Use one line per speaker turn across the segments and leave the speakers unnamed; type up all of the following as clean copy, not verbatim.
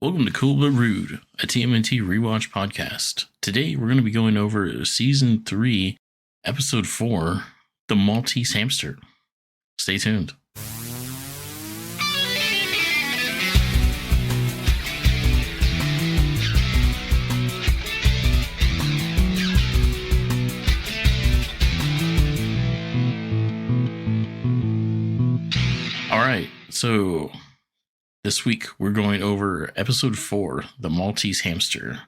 Welcome to Cool But Rude, a TMNT rewatch podcast. Today we're going to be going over Season 3, Episode 4, The Maltese Hamster. Stay tuned. Alright, so this week we're going over Episode 4, The Maltese Hamster.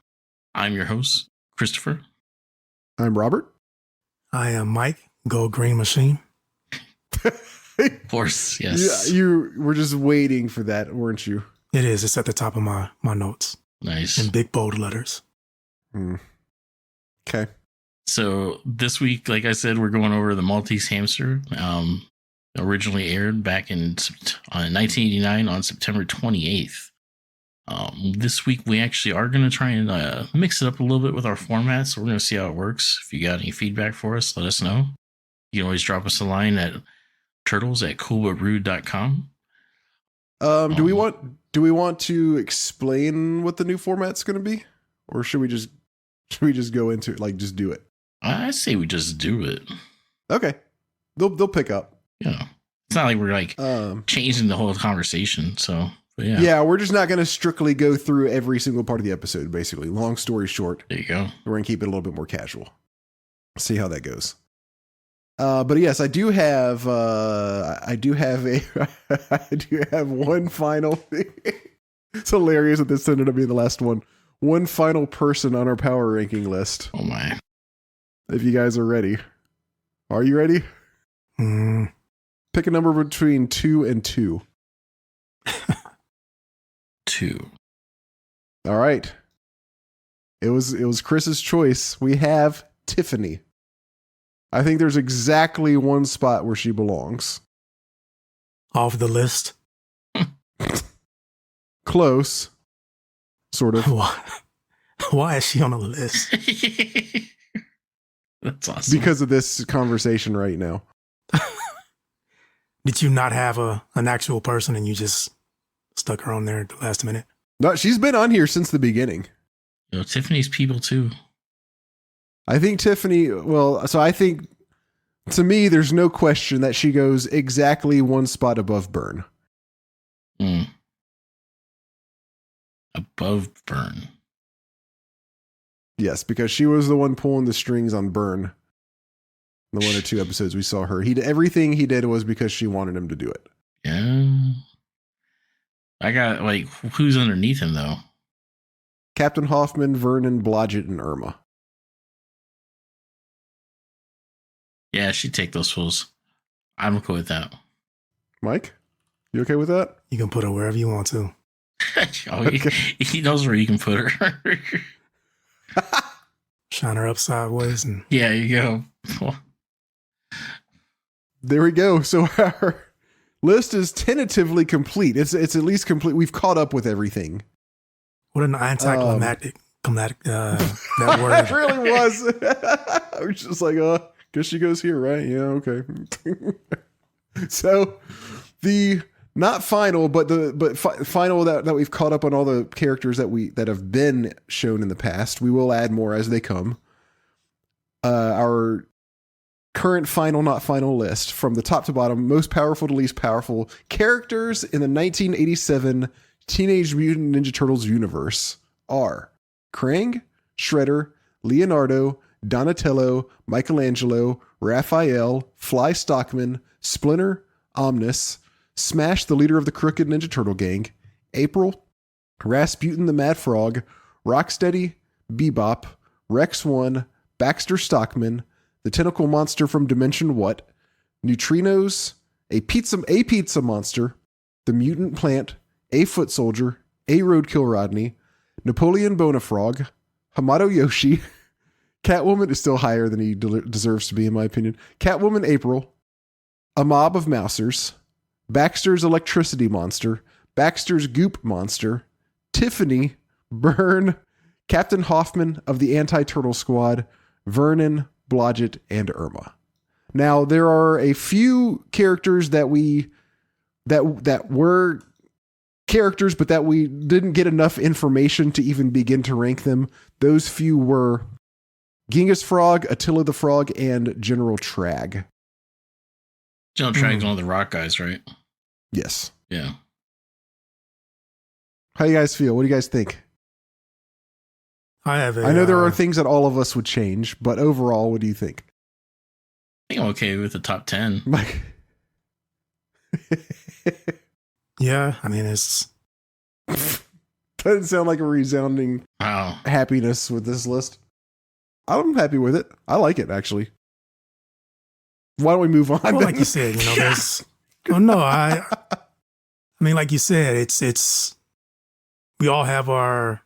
I'm your host, Christopher.
I'm Robert.
I am Mike, Go Green Machine.
Of course, yes.
Yeah, you were just waiting for that, weren't you?
It is. It's at the top of my notes.
Nice.
In big bold letters.
Okay.
So this week, like I said, we're going over The Maltese Hamster. Originally aired back in 1989 on September 28th. This week we actually are going to try and mix it up a little bit with our format, so we're going to see how it works. If you got any feedback for us, let us know. You can always drop us a line at turtles@coolbutrude.com.
Do we want to explain what the new format's going to be, or should we just go into it, like just do it?
I say we just do it.
Okay, they'll pick up.
Yeah, it's not like we're like changing the whole conversation. So but
yeah, we're just not going to strictly go through every single part of the episode. Basically, long story short,
there you go.
We're going to keep it a little bit more casual. See how that goes. But yes, I do have one final thing. It's hilarious that this ended up being the last one. One final person on our power ranking list.
Oh my!
If you guys are ready, are you ready? Pick a number between 2 and 2.
2.
All right. It was Chris's choice. We have Tiffany. I think there's exactly one spot where she belongs.
Off the list.
Close. Sort of.
Why is she on the list?
That's awesome.
Because of this conversation right now.
Did you not have an actual person and you just stuck her on there at the last minute?
No, she's been on here since the beginning.
You know, Tiffany's people too.
I think Tiffany, I think to me, there's no question that she goes exactly one spot above Byrne.
Above Byrne.
Yes, because she was the one pulling the strings on Byrne. The 1 or 2 episodes we saw her. Everything he did was because she wanted him to do it.
Yeah. I got, like, who's underneath him, though?
Captain Hoffman, Vernon, Blodgett, and Irma.
Yeah, she'd take those fools. I'm okay with that.
Mike, you okay with that?
You can put her wherever you want to.
He knows where you can put her.
Shine her up sideways. And
yeah, you go.
There we go. So our list is tentatively complete. It's at least complete. We've caught up with everything.
What an anticlimactic that word.
It really was. I was just like, guess she goes here, right? Yeah, okay. So the not final, but final that we've caught up on all the characters that have been shown in the past. We will add more as they come. Our current final, not final list from the top to bottom, most powerful to least powerful characters in the 1987 Teenage Mutant Ninja Turtles universe are Krang, Shredder, Leonardo, Donatello, Michelangelo, Raphael, Fly Stockman, Splinter, Omnis, Smash, the leader of the Crooked Ninja Turtle gang, April, Rasputin the Mad Frog, Rocksteady, Bebop, Rex 1, Baxter Stockman, the Tentacle Monster from Dimension What, Neutrinos, a pizza monster, the Mutant Plant, a Foot Soldier, a Roadkill Rodney, Napoleon Bonafrog, Hamato Yoshi, Catwoman is still higher than he deserves to be, in my opinion, Catwoman April, a mob of Mousers, Baxter's Electricity Monster, Baxter's Goop Monster, Tiffany, Byrne, Captain Hoffman of the Anti-Turtle Squad, Vernon, Blodgett, and Irma. Now, there are a few characters that were characters, but that we didn't get enough information to even begin to rank them. Those few were Genghis Frog, Attila the Frog, and General Trag.
General Trag's one of the rock guys, right?
Yes.
Yeah.
How you guys feel? What do you guys think?
I
know there are things that all of us would change, but overall, what do you think?
I think I'm okay with the top 10.
Mike.
Yeah, I mean, it's
doesn't sound like a resounding
Wow.
happiness with this list. I'm happy with it. I like it, actually. Why don't we move on?
well, like you said, you know, there's. Oh no, I mean, like you said, it's. We all have our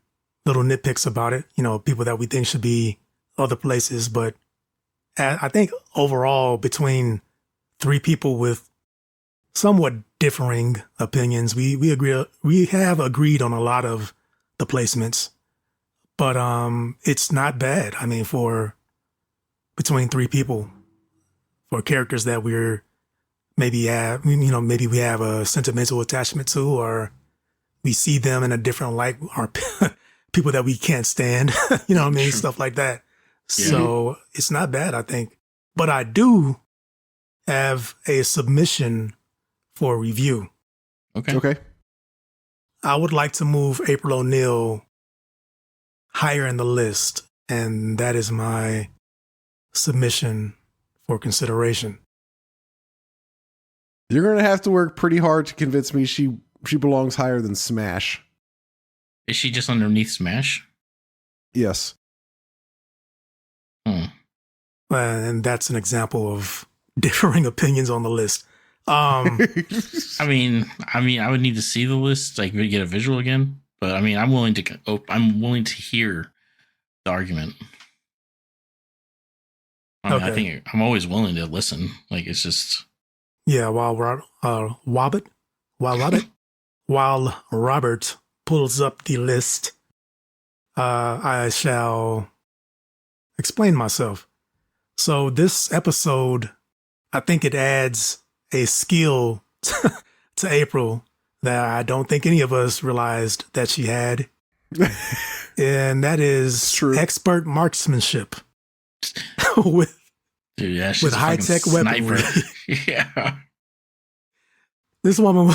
little nitpicks about it. You know, people that we think should be other places, but I think overall, between three people with somewhat differing opinions, we agree. We have agreed on a lot of the placements, but it's not bad. I mean, for between three people, for characters that we're maybe maybe we have a sentimental attachment to, or we see them in a different light, or people that we can't stand, you know what I mean? Stuff like that.
Yeah.
So it's not bad, I think. But I do have a submission for review.
Okay.
I would like to move April O'Neil higher in the list, and that is my submission for consideration.
You're going to have to work pretty hard to convince me she belongs higher than Smash.
Is she just underneath Smash?
Yes.
And that's an example of differing opinions on the list.
I mean, I would need to see the list, like get a visual again. But I mean, I'm willing to hear the argument. I mean,
Okay.
I think I'm always willing to listen. Like it's just
Yeah, while Robert pulls up the list, I shall explain myself. So this episode, I think it adds a skill to April that I don't think any of us realized that she had. And that is
True.
expert marksmanship with
dude, yeah, she's
with
a
high-tech
fucking
weaponry.
sniper. Yeah.
This woman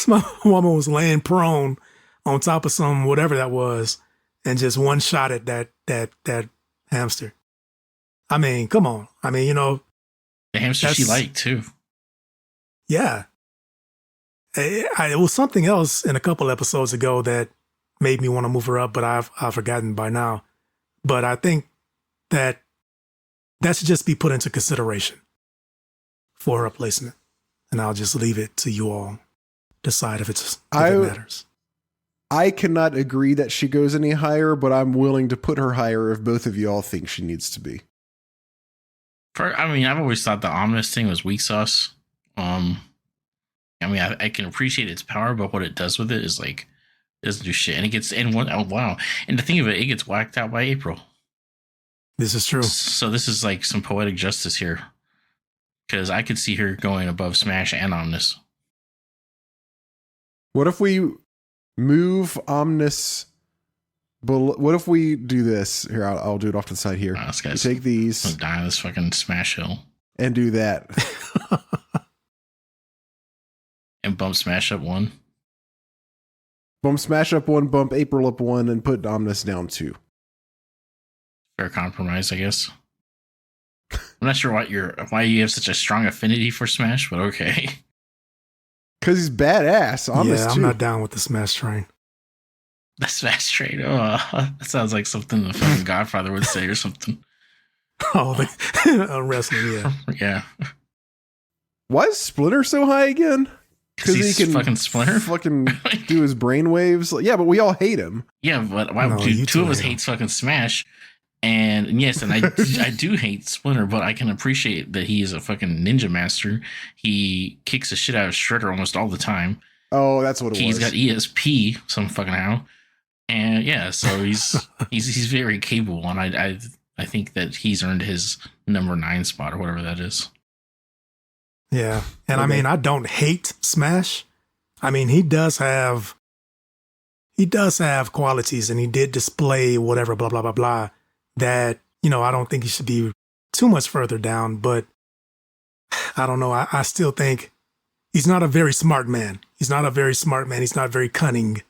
was laying prone on top of some whatever that was, and just one shot at that hamster. I mean, come on. I mean, you know,
The hamster she liked too.
yeah. It was something else in a couple episodes ago that made me want to move her up, but I've forgotten by now. But I think that should just be put into consideration for her placement, and I'll just leave it to you all decide if it matters.
I cannot agree that she goes any higher, but I'm willing to put her higher if both of you all think she needs to be.
I mean, I've always thought the ominous thing was weak sauce. I mean, I can appreciate its power, but what it does with it is like it doesn't do shit, and it gets wow. And to think of it gets whacked out by April.
This is true.
So this is like some poetic justice here, because I could see her going above Smash and Omnis.
What if we move Omnis? What if we do this? Here, I'll do it off to the side here.
Wow, this
We
guy's
take these
gonna die on this fucking Smash hill
and do that.
and bump Smash up one.
Bump Smash up one, bump April up one, and put Omnis down two.
Fair compromise, I guess. I'm not sure why you have such a strong affinity for Smash, but okay.
Because he's badass. Omnis
Yeah, I'm
too.
not down with the Smash train.
The Smash trade. Oh, that sounds like something the fucking Godfather would say or something.
Oh, the wrestling, yeah.
Yeah.
Why is Splinter so high again?
Because he's fucking Splinter.
Fucking do his brainwaves. Yeah, but we all hate him.
Yeah, but why
No,
would
you
two of
two
us
hate him.
hates fucking Smash? And yes, and I do hate Splinter, but I can appreciate that he is a fucking ninja master. He kicks the shit out of Shredder almost all the time.
Oh, that's what it
He's
was.
got ESP some fucking how. And yeah, so he's very capable, and I think that he's earned his number 9 spot or whatever that is.
Yeah. And I
Okay.
mean, I don't hate Smash. I mean, he does have qualities, and he did display whatever, blah, blah, blah, blah, that, I don't think he should be too much further down, but I don't know. I still think he's not a very smart man. He's not very cunning.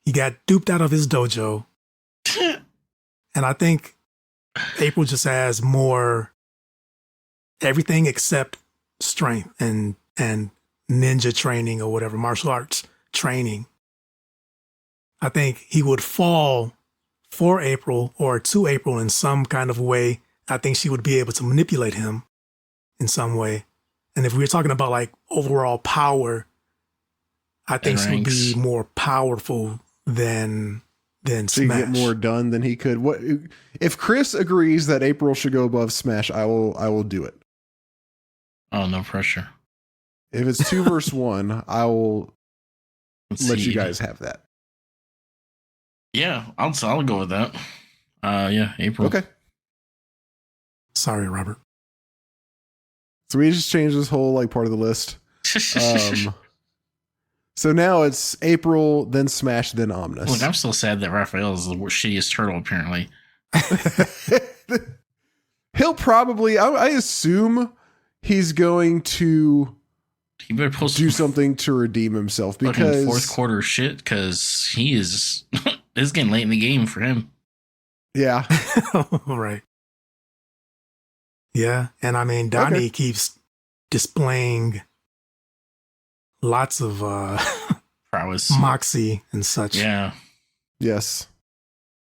He got duped out of his dojo. And I think April just has more everything except strength and ninja training or whatever, martial arts training. I think he would fall for April or to April in some kind of way. I think she would be able to manipulate him in some way. And if we were talking about like overall power, I think she would be more powerful than
so
Smash.
you get more done than he could. What if Chris agrees that April should go above Smash? I will do it.
Oh, no pressure.
If it's 2 versus 1, I will let you guys have that.
Yeah, I'll go with that. Yeah, April.
Okay.
Sorry, Robert.
So we just changed this whole like part of the list. So now it's April, then Smash, then Omnis.
Look, I'm still sad that Raphael is the shittiest turtle, apparently.
He'll probably, I assume he's going to
He better post
do something to redeem himself because
fourth quarter shit, because he is it's getting late in the game for him.
Yeah.
All right. Yeah. And I mean, Donnie keeps displaying lots of
Prowess,
moxie and such.
Yeah.
Yes.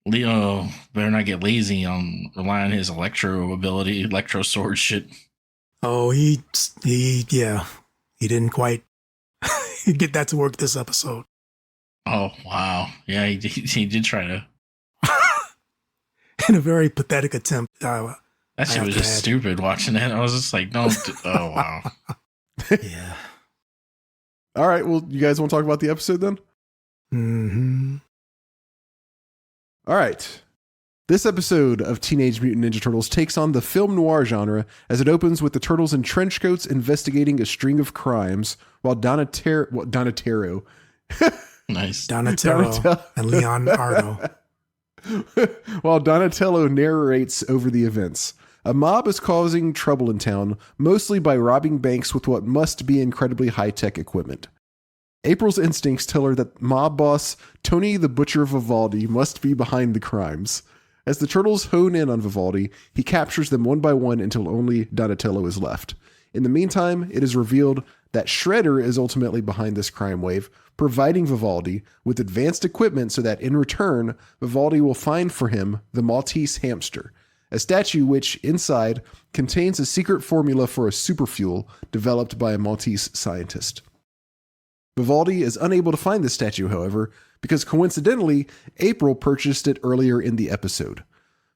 Leo better not get lazy on relying on his electro sword shit.
Oh, he didn't quite get that to work this episode.
Oh, wow. Yeah, he did try to.
In a very pathetic attempt.
That shit was just stupid watching it. I was just like, oh, wow.
Yeah.
All right. Well, you guys want to talk about the episode then?
Mm-hmm.
All right. This episode of Teenage Mutant Ninja Turtles takes on the film noir genre as it opens with the Turtles in trench coats investigating a string of crimes while Donatello
Nice.
Donatello and Leonardo.
While Donatello narrates over the events. A mob is causing trouble in town, mostly by robbing banks with what must be incredibly high-tech equipment. April's instincts tell her that mob boss Tony the Butcher Vivaldi must be behind the crimes. As the Turtles hone in on Vivaldi, he captures them one by one until only Donatello is left. In the meantime, it is revealed that Shredder is ultimately behind this crime wave, providing Vivaldi with advanced equipment so that in return, Vivaldi will find for him the Maltese Hamster, a statue which, inside, contains a secret formula for a superfuel developed by a Maltese scientist. Vivaldi is unable to find the statue, however, because coincidentally, April purchased it earlier in the episode.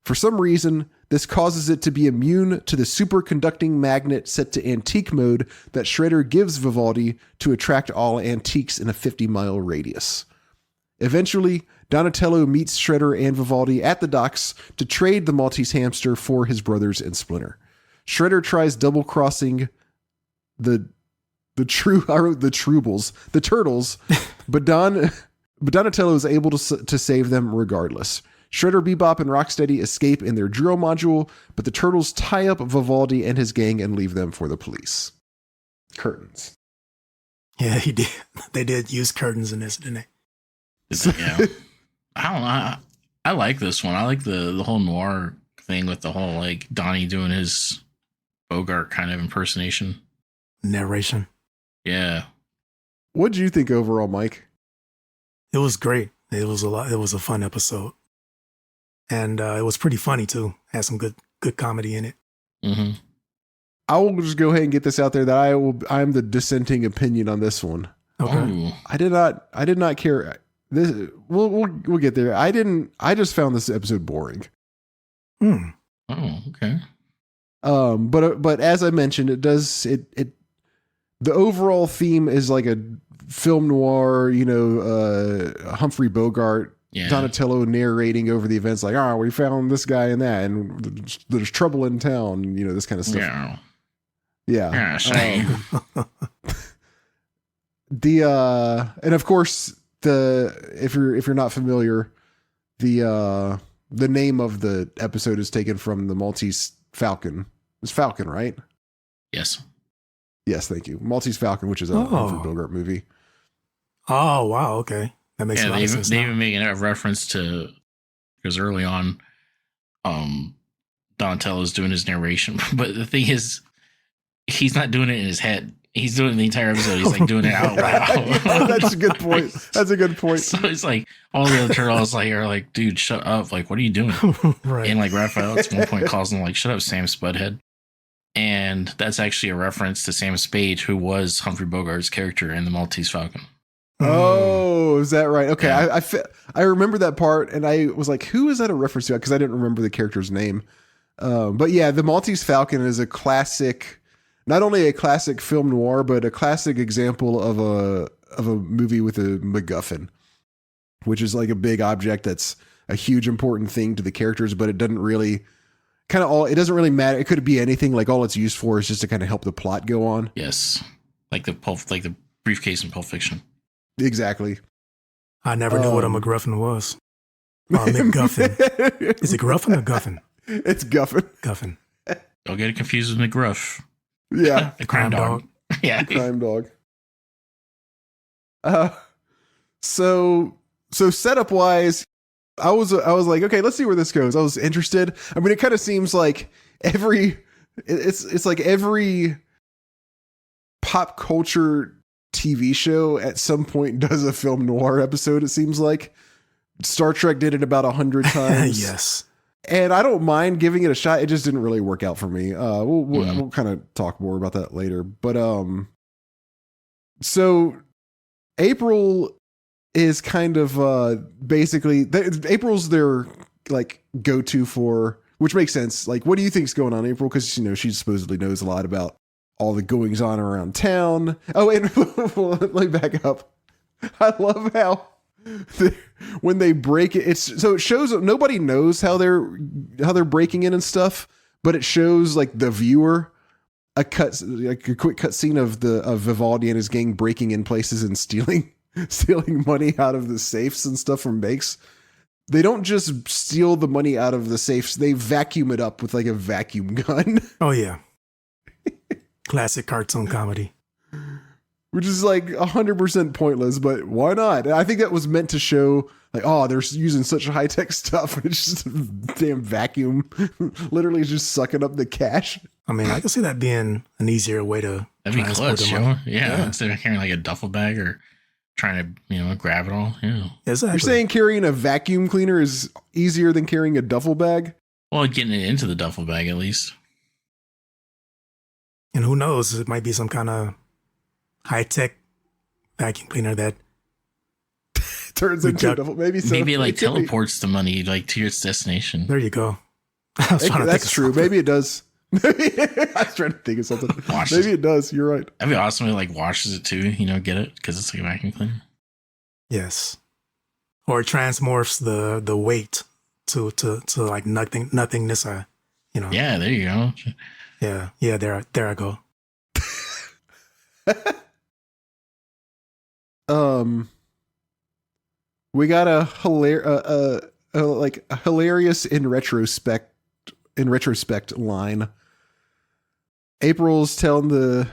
For some reason, this causes it to be immune to the superconducting magnet set to antique mode that Shredder gives Vivaldi to attract all antiques in a 50-mile radius. Eventually, Donatello meets Shredder and Vivaldi at the docks to trade the Maltese Hamster for his brothers and Splinter. Shredder tries double-crossing the Turtles, but Donatello is able to save them regardless. Shredder, Bebop, and Rocksteady escape in their Duro module, but the Turtles tie up Vivaldi and his gang and leave them for the police. Curtains.
Yeah, he did. They did use curtains in this, didn't they?
Yeah. I don't know. I like this one. I like the whole noir thing with the whole like Donnie doing his Bogart kind of impersonation.
Narration.
Yeah.
What did you think overall, Mike?
It was great. It was a fun episode. And it was pretty funny too. Had some good comedy in it.
Mm-hmm.
I will just go ahead and get this out there that I'm the dissenting opinion on this one.
Okay.
Ooh.
I did not care. This we'll get there. I just found this episode boring.
Hmm.
Oh, okay.
But as I mentioned, the overall theme is like a film noir, Humphrey Bogart,
Yeah.
Donatello narrating over the events like, we found this guy and that, and there's trouble in town, this kind of stuff.
Yeah.
Yeah.
Yeah, same.
And of course if you're not familiar, the name of the episode is taken from the Maltese Falcon. It's Falcon, right?
Yes.
Yes, thank you. Maltese Falcon, which is a Humphrey Bogart movie.
Oh, wow. Okay. That makes a lot of sense.
They even make a reference to, because early on, Donatello's doing his narration, but the thing is, he's not doing it in his head. He's doing the entire episode. He's like doing it out loud.
That's a good point. That's a good point.
So it's like all the other turtles are like, dude, shut up. Like, what are you doing?
Right.
And like Raphael at one point calls him like, shut up, Sam Spudhead. And that's actually a reference to Sam Spade, who was Humphrey Bogart's character in the Maltese Falcon.
Oh, is that right? Okay.
Yeah.
I remember that part, and I was like, who is that a reference to? Because I didn't remember the character's name. But yeah, the Maltese Falcon is a classic, not only a classic film noir, but a classic example of a movie with a MacGuffin, which is like a big object that's a huge important thing to the characters, but it doesn't really it doesn't really matter. It could be anything. Like all it's used for is just to kind of help the plot go on.
Yes. Like the briefcase in Pulp Fiction.
Exactly.
I never knew what a MacGuffin was. McGuffin. Is it Gruffin or Guffin?
It's Guffin.
Guffin.
Don't get it confused with McGruff.
Yeah.
The crime dog. Yeah.
Crime dog. So setup wise, I was like, okay, let's see where this goes. I was interested. I mean, it kind of seems like it's like every pop culture TV show at some point does a film noir episode. It seems like Star Trek did it about 100 times.
Yes.
And I don't mind giving it a shot. It just didn't really work out for me. We'll kind of talk more about that later. But so April is kind of basically April's their like go-to for, which makes sense. Like, what do you think's going on, April? Because she supposedly knows a lot about all the goings on around town. Oh, and let me back up. I love how when they break it, it shows nobody knows how they're breaking in and stuff, but it shows like the viewer a quick cut scene of Vivaldi and his gang breaking in places and stealing money out of the safes and stuff from banks. They don't just steal the money out of the safes; they vacuum it up with like a vacuum gun.
Oh yeah, classic cartoon comedy.
Which is like 100% pointless, but why not? I think that was meant to show like, oh, they're using such high tech stuff. It's just a damn vacuum, literally just sucking up the cash.
I mean, I can see that being an easier way to.
That'd be clutch, yeah. Instead of carrying like a duffel bag or trying to, grab it all. Yeah.
Exactly.
You're saying carrying a vacuum cleaner is easier than carrying a duffel bag?
Well, getting it into the duffel bag at least.
And who knows? It might be some kind of high-tech vacuum cleaner that
turns into a duffel. Maybe
it like teleports the money like to its destination.
There you go. That's
true. Maybe it does. I was trying to think of something. Maybe it does. You're right.
That'd be awesome. It like washes it too. Get it because it's like a vacuum cleaner.
Yes. Or it transmorphs the weight to like nothingness.
Yeah, there you go.
Yeah. There I go.
We got a hilarious in retrospect line. April's telling the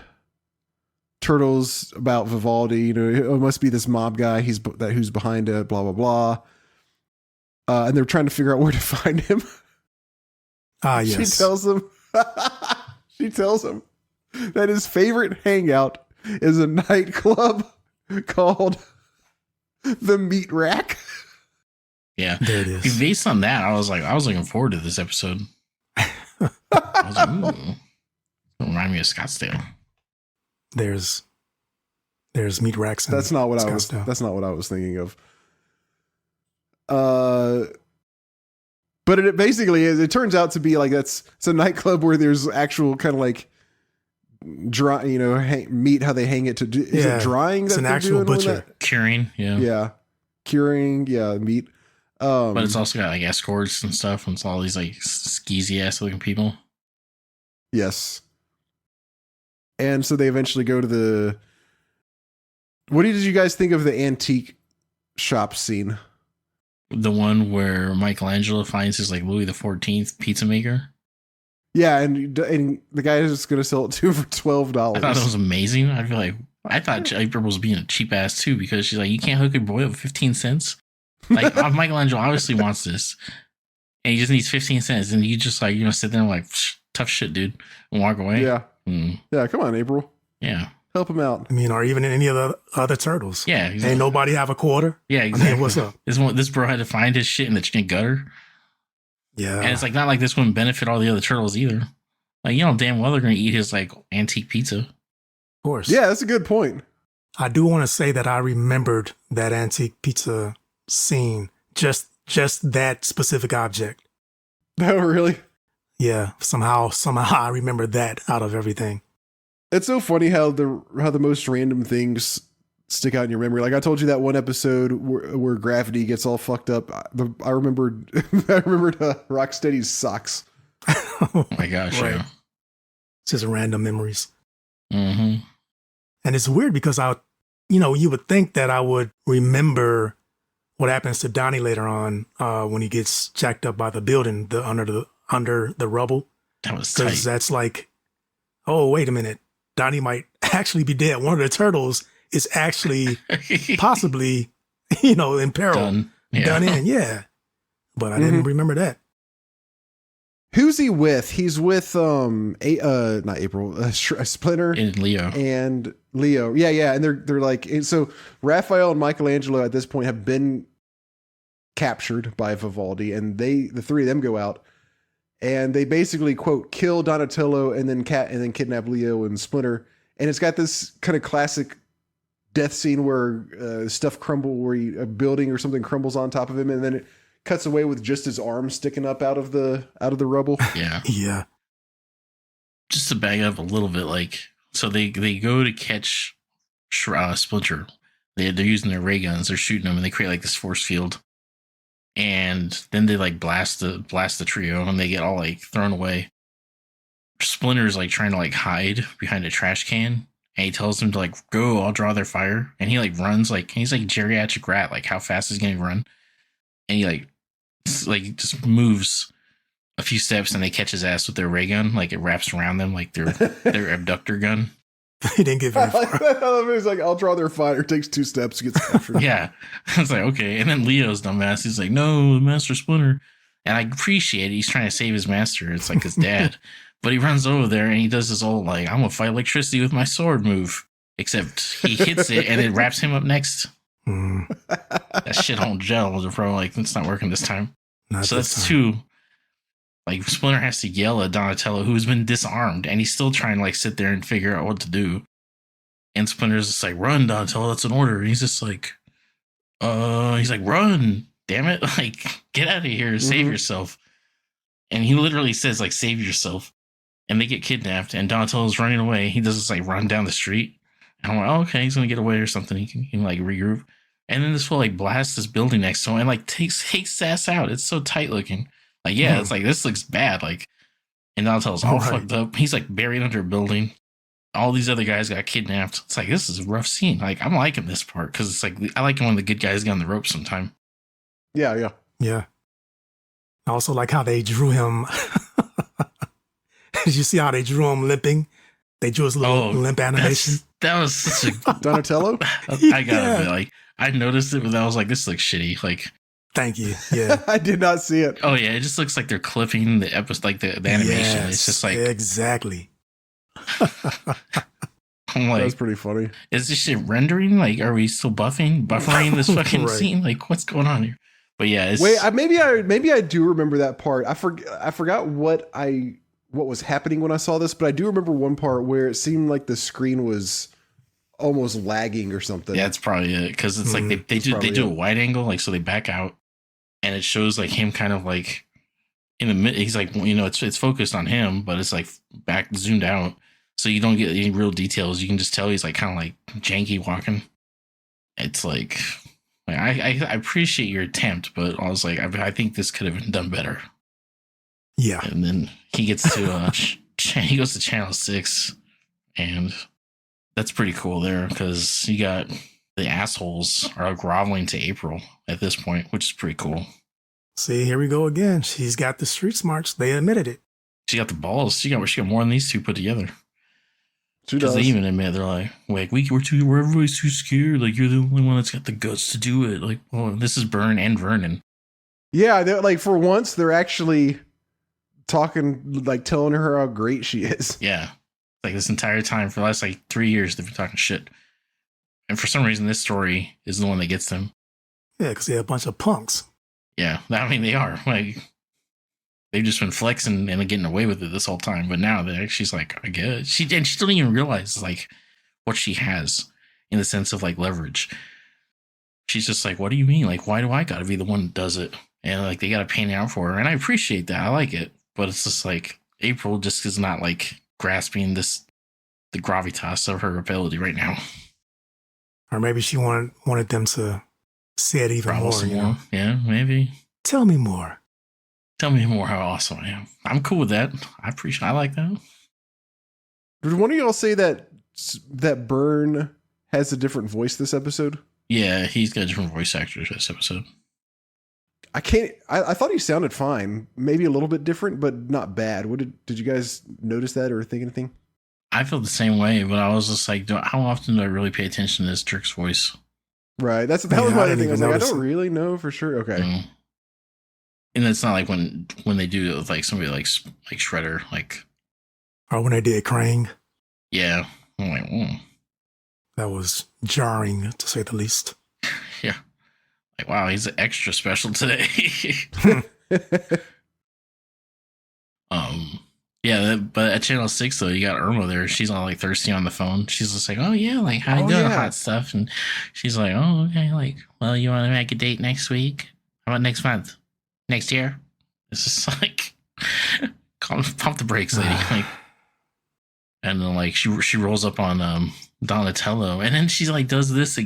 turtles about Vivaldi. It must be this mob guy. Who's behind it. Blah blah blah. And they're trying to figure out where to find him.
Yes.
She tells him that his favorite hangout is a nightclub called the Meat Rack.
Yeah.
There it is.
Based on that, I was looking forward to this episode. I was like, ooh. Don't remind me of Scottsdale.
There's meat racks.
That's not what I was thinking of. But it basically is. It turns out to be like it's a nightclub where there's actual kind of like dry, meat. How they hang it to do? Is it drying?
It's an actual butcher.
Curing. Yeah.
Curing. Yeah, meat.
But it's also got like escorts and stuff, and it's all these like skeezy ass looking people.
Yes. And so they eventually go to What did you guys think of the antique shop scene?
The one where Michelangelo finds his like Louis XIV pizza maker.
Yeah, and the guy is just going to sell it to him for $12.
I thought that was amazing. I feel like I thought April was being a cheap ass too, because she's like, you can't hook a boy up 15 cents. Like Michelangelo obviously wants this, and he just needs 15 cents, and you just like sit there and like tough shit, dude, and walk away.
Yeah, yeah. Come on, April.
Yeah,
help him out.
I mean, or even in any of the other turtles.
Yeah, exactly.
Ain't nobody have a quarter.
Yeah, exactly.
I mean, what's up?
This bro had to find his shit in the gutter.
Yeah,
and it's like not like this wouldn't benefit all the other turtles either. Like, damn well they're gonna eat his like antique pizza.
Of course.
Yeah, that's a good point.
I do want to say that I remembered that antique pizza scene, just that specific object.
Oh, really?
Yeah, somehow I remember that out of everything.
It's so funny how the most random things stick out in your memory. Like I told you that one episode where Gravity gets all fucked up. I remembered Rocksteady's socks.
Oh my gosh!
Right.
Yeah.
It's just random memories.
Mm-hmm.
And it's weird because you would think that I would remember what happens to Donnie later on when he gets jacked up by the building, under the rubble.
That was tight.
Because that's like, oh, wait a minute. Donnie might actually be dead. One of the turtles is actually possibly, in peril.
Done
in, yeah. But I didn't remember that.
Who's he with? He's with not April, Splinter
and Leo.
Yeah, and they're like, and so Raphael and Michelangelo at this point have been captured by Vivaldi, and the three of them go out, and they basically quote kill Donatello and then kidnap Leo and Splinter, and it's got this kind of classic death scene where stuff where a building or something crumbles on top of him, and then it cuts away with just his arm sticking up out of the rubble.
Yeah.
Yeah.
Just to bag up a little bit, like, so they go to catch Splinter. They're using their ray guns. They're shooting them, and they create like this force field. And then they like blast the trio, and they get all like thrown away. Splinter's like trying to like hide behind a trash can, and he tells them to like go. I'll draw their fire, and he like runs like he's like geriatric rat. Like how fast is he gonna run? And he like just moves a few steps, and they catch his ass with their ray gun. Like it wraps around them like their abductor gun.
He didn't get very far.
He's like, I'll draw their fire. It takes 2 steps to get captured.
Yeah. I was like, okay. And then Leo's dumbass, he's like, no, Master Splinter. And I appreciate it. He's trying to save his master. It's like his dad. But he runs over there and he does this old, like, I'm going to fight electricity with my sword move. Except he hits it and it wraps him up next. That shit don't gel. They're probably like, it's not working this time. So that's 2. Like, Splinter has to yell at Donatello, who's been disarmed, and he's still trying to, like, sit there and figure out what to do. And Splinter's just like, run, Donatello, that's an order. And he's just like, run, damn it. Like, get out of here, save yourself. And he literally says, like, save yourself. And they get kidnapped, and Donatello's running away. He does this, like, run down the street. And I'm like, oh, okay, he's going to get away or something. He can, like, regroup. And then this fool, like, blasts this building next to him and, like, takes his ass out. It's so tight looking. Like, yeah, it's like, this looks bad. Like, and Donatello's all fucked up. He's like buried under a building. All these other guys got kidnapped. It's like, this is a rough scene. Like, I'm liking this part because it's like, I like when the good guys get on the ropes sometime.
Yeah.
I also like how they drew him. Did you see how they drew him limping? They drew his little limp animation.
That was such a
Donatello.
I gotta admit, like, I noticed it, but I was like, this looks shitty. Like,
thank you. Yeah.
I did not see it.
Oh yeah, it just looks like they're clipping the episode, like the animation. Yes, it's just like
exactly.
I'm like,
that's pretty funny.
Is this shit rendering? Like, are we still buffering this fucking scene? Like, what's going on here? But yeah,
maybe I do remember that part. I forgot what was happening when I saw this, but I do remember one part where it seemed like the screen was almost lagging or something.
Yeah, that's probably it, because it's like they do a wide angle, like, so they back out, and it shows like him kind of like in the mid. He's like, it's focused on him, but it's like back zoomed out, so you don't get any real details. You can just tell he's like kind of like janky walking. It's like I appreciate your attempt, but I was like, I think this could have been done better.
Yeah,
and then he gets to he goes to Channel 6, and that's pretty cool there because you got the assholes are groveling to April at this point, which is pretty cool.
See, here we go again. She's got the street smarts. They admitted it.
She got the balls. She got more than these two put together.
Because
they even admit, they're like we're everybody's too scared. Like, you're the only one that's got the guts to do it. Like, well, this is Byrne and Vernon.
Yeah, they're like, for once, they're actually talking, like telling her how great she is.
Yeah. Like, this entire time for the last like 3 years, they've been talking shit. And for some reason, this story is the one that gets them.
Yeah, because they're a bunch of punks.
Yeah, I mean, they are. Like, they've just been flexing and getting away with it this whole time. But now she's like, I guess. She doesn't even realize, like, what she has in the sense of, like, leverage. She's just like, what do you mean? Like, why do I got to be the one that does it? And, like, they got to paint it out for her. And I appreciate that. I like it. But it's just like, April just is not, like, grasping the gravitas of her ability right now.
Or maybe she wanted them to say it even more. You know?
Yeah, maybe.
Tell me more.
Tell me more how awesome I am. I'm cool with that. I like that.
Did one of y'all say that Byrne has a different voice this episode?
Yeah, he's got a different voice actor this episode.
I thought he sounded fine. Maybe a little bit different, but not bad. Did you guys notice that or think anything?
I felt the same way, but I was just like, how often do I really pay attention to this jerk's voice?
Right. That was my other thing. I was like, I don't really know for sure. Okay.
And it's not like when they do it with like somebody like Shredder, like,
or when they did Krang.
Yeah, I'm like,
that was jarring to say the least.
Yeah, like, wow, he's extra special today. Yeah, but at Channel 6 though, you got Irma there. She's all like thirsty on the phone. She's just like, oh yeah, like, how you doing, hot stuff, and she's like, oh okay, like, well, you want to make a date next week? How about next month? Next year? It's just like, pump the brakes, lady. Like, and then like she rolls up on Donatello, and then she's like does this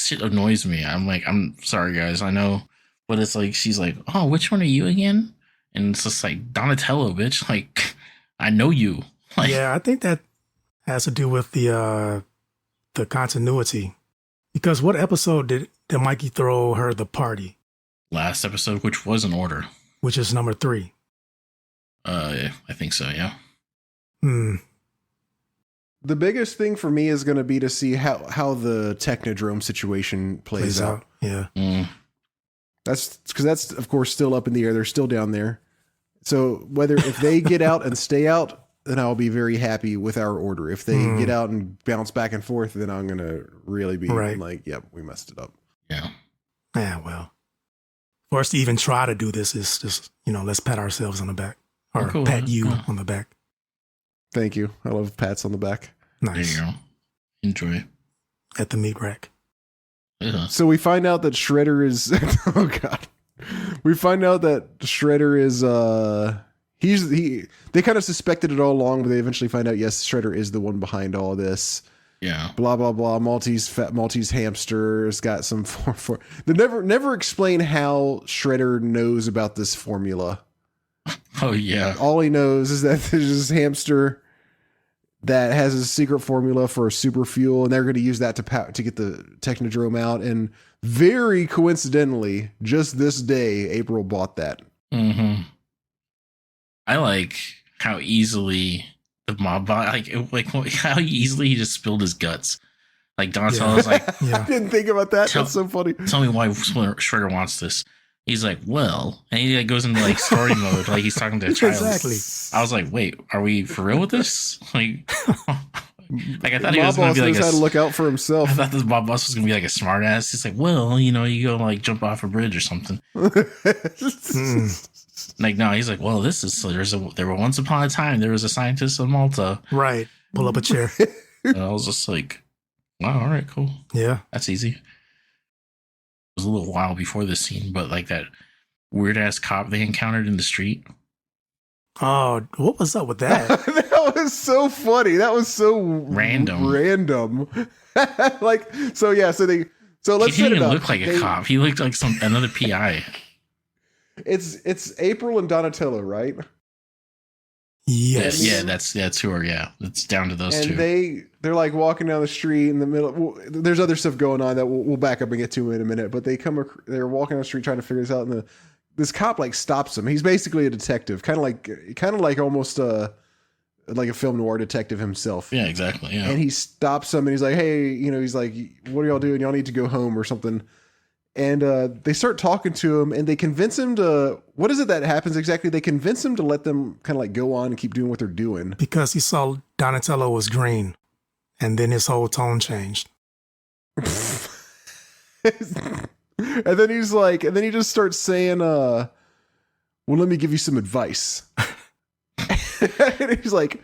shit annoys me. I'm like, I'm sorry guys, I know, but it's like she's like, oh, which one are you again? And it's just like, Donatello, bitch. Like, I know you. Like,
yeah, I think that has to do with the continuity. Because what episode did Mikey throw her the party?
Last episode, which was in order.
Which is number 3.
I think so, yeah.
The biggest thing for me is going to be to see how the Technodrome situation plays out.
Yeah.
That's because that's, of course, still up in the air. They're still down there. So if they get out and stay out, then I'll be very happy with our order. If they get out and bounce back and forth, then I'm going to really be like, yep, we messed it up.
Yeah.
Yeah, well. For us to even try to do this is just, let's pat ourselves on the back. Or pat you on the back.
Thank you. I love pats on the back.
Nice.
There you go. Enjoy.
At the meat rack.
Yeah.
So we find out that Shredder is... oh, God. We find out that Shredder is... They kind of suspected it all along, but they eventually find out, yes, Shredder is the one behind all this.
Yeah.
Blah, blah, blah. Maltese Hamster has got some... They never explain how Shredder knows about this formula.
Oh, yeah.
All he knows is that there's this hamster that has a secret formula for a super fuel, and they're going to use that to get the Technodrome out. And very coincidentally, just this day, April bought that.
Mm-hmm. I like how easily the mob bought, like how easily he just spilled his guts. Like Donatello's like,
I didn't think about that. That's so funny.
Tell me why Shredder wants this. He's like, well, and he like goes into like story mode, like he's talking to a child.
Exactly.
I was like, wait, are we for real with this? Like I thought he was
going
to be like
how to look out for himself.
I thought this Bob Boss was gonna be like a smart ass. He's like, well, you go like jump off a bridge or something. Like, no, he's like, well, there were once upon a time there was a scientist in Malta.
Right. Pull up a chair.
And I was just like, wow, all right, cool.
Yeah.
That's easy. It was a little while before this scene, but like that weird ass cop they encountered in the street.
Oh, what was up with that?
That was so funny. That was so
random.
Like, so yeah, so let's set it up.
He didn't even look like a cop. He looked like another PI.
It's April and Donatello, right?
Yes.
Yeah, that's who are, yeah. It's down to those
and
two.
they're like walking down the street in the middle. Well, there's other stuff going on that we'll back up and get to in a minute. But they're walking down the street trying to figure this out, and this cop like stops him. He's basically a detective, kind of like almost like a film noir detective himself.
Yeah, exactly. Yeah.
And he stops him and he's like, hey, he's like, what are y'all doing? Y'all need to go home or something. And they start talking to him and they convince him to, what is it that happens exactly? They convince him to let them kind of like go on and keep doing what they're doing.
Because he saw Donatello was green and then his whole tone changed.
And then he's like, and then he just starts saying, well, let me give you some advice. And he's like,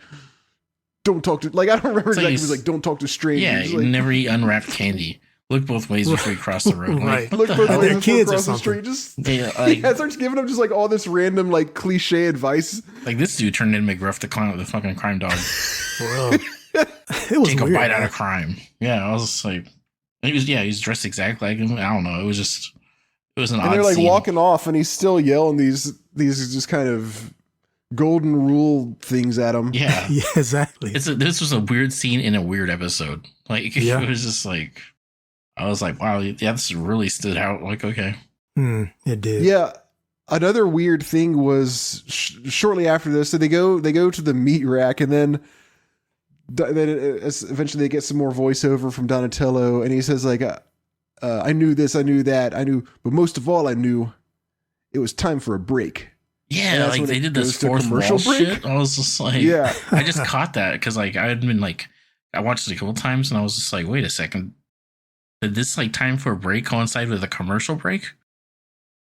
don't talk to, like, I don't remember exactly. He was like, don't talk to strangers.
Yeah,
like,
never eat unwrapped candy. Look both ways before you cross the road.
Right.
Like,
look both
hell?
ways
They're
before
kids or
cross the
something.
street. Just
yeah,
starts giving him just like all this random like cliche advice.
like this dude turned into McGruff the fucking crime dog.
Well, it was
Take
weird.
a bite out of crime. Yeah, I was just like, he's dressed exactly like him. I don't know. It was an odd
And they're like
scene.
walking off, and he's still yelling these just kind of golden rule things at him.
Yeah,
Yeah, exactly.
this was a weird scene in a weird episode. Like
Yeah.
it was just like, I was like, wow, yeah, this really stood out. Like, okay,
It did.
Yeah. Another weird thing was shortly after this, so they go to the meat rack, and then eventually they get some more voiceover from Donatello, and he says like, I knew this, I knew that, I knew, but most of all, I knew it was time for a break. And
yeah,
that's
like
when
they
it
did
goes
this
to
fourth
commercial
wall
break?
shit. I was just like,
Yeah.
I just caught that because like I had been like, I watched it a couple times and I was just like, wait a second, did this like time for a break coincide with a commercial break?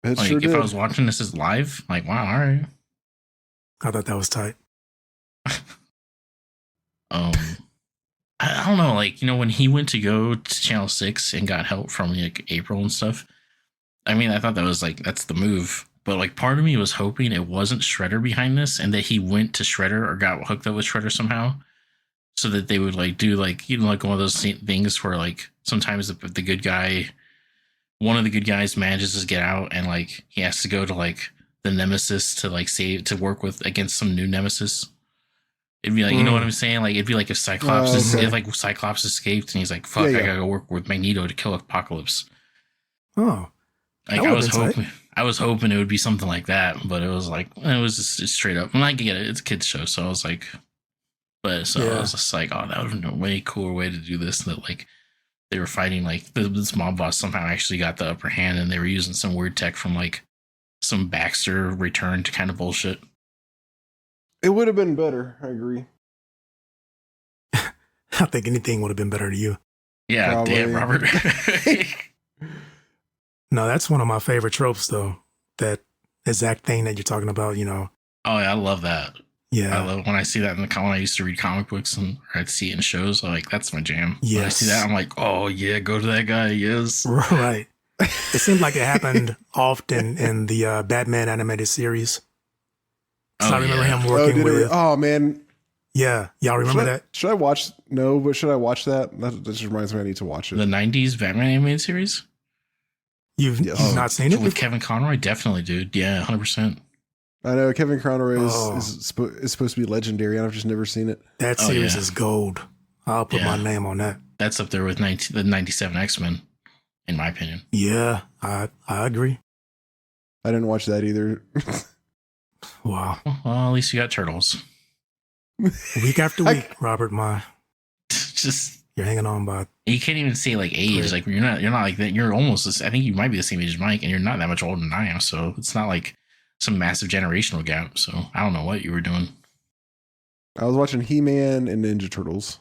It
Like
sure
if
did.
I was watching this as live, like wow, all right.
I thought that was tight.
I don't know, like when he went to go to Channel 6 and got help from like April and stuff. I mean, I thought that was like that's the move. But like part of me was hoping it wasn't Shredder behind this and that he went to Shredder or got hooked up with Shredder somehow. So that they would like do like like one of those things where like sometimes the good guy, one of the good guys manages to get out and like he has to go to like the nemesis to like work with against some new nemesis. It'd be like, you know what I'm saying? Like it'd be like if Cyclops escaped and he's like, fuck,
Yeah.
I gotta go work with Magneto to kill Apocalypse.
Oh,
Like
That
I
would've been tight.
was hoping it would be something like that, but it was like it was just straight up. And I get it, it's a kids show, so I was like, I
Yeah.
was just like, oh, that would have been a way cooler way to do this. That like they were fighting like this mob boss somehow actually got the upper hand, and they were using some weird tech from like some Baxter return to kind of bullshit.
It would have been better. I agree.
I think anything would have been better to you.
Yeah,
Probably.
damn, Robert.
No, that's one of my favorite tropes, though. That exact thing that you're talking about,
Oh yeah, I love that.
Yeah.
I love when I see that in the when I used to read comic books and or I'd see it in shows. I'm like, that's my jam. When I
Yes.
see that, I'm like, oh yeah, go to that guy. Yes.
Right. It seemed like it happened often in the Batman animated series. So I remember him working with.
Oh man,
Yeah. Y'all remember that?
Should I watch? No, but should I watch that? That just reminds me I need to watch it.
The '90s Batman animated series
You've
Yes.
not seen it?
with Kevin Conroy, definitely, dude. Yeah, 100%.
I know Kevin Conroy
Oh.
is supposed to be legendary, and I've just never seen it.
That
Oh,
series
yeah.
is gold. I'll put my name on that.
That's up there with the '97 X-Men, in my opinion.
Yeah, I agree.
I didn't watch that either.
Wow.
Well, at least you got Turtles.
Week after week, Robert,
Just
you're hanging on by.
you can't even say like age.
Great.
Like you're not like that. You're almost. I think you might be the same age as Mike, and you're not that much older than I am. So it's not like some massive generational gap. So I don't know what you were doing.
I was watching He-Man and Ninja Turtles.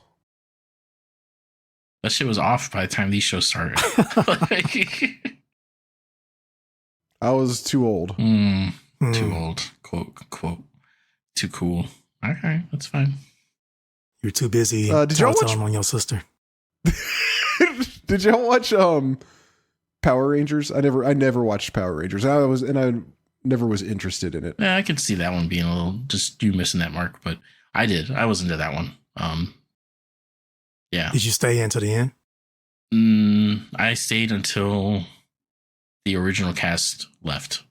That shit was off by the time these shows started.
I was too old.
Too old. Quote. Too cool. Okay, that's fine.
You're too busy
Did y'all watch-
telling on your sister.
Did y'all watch Power Rangers? I never watched Power Rangers. I never was interested in it.
Yeah, I could see that one being a little just you missing that mark, but I did. I was into that one. Yeah.
Did you stay into the end?
I stayed until the original cast left.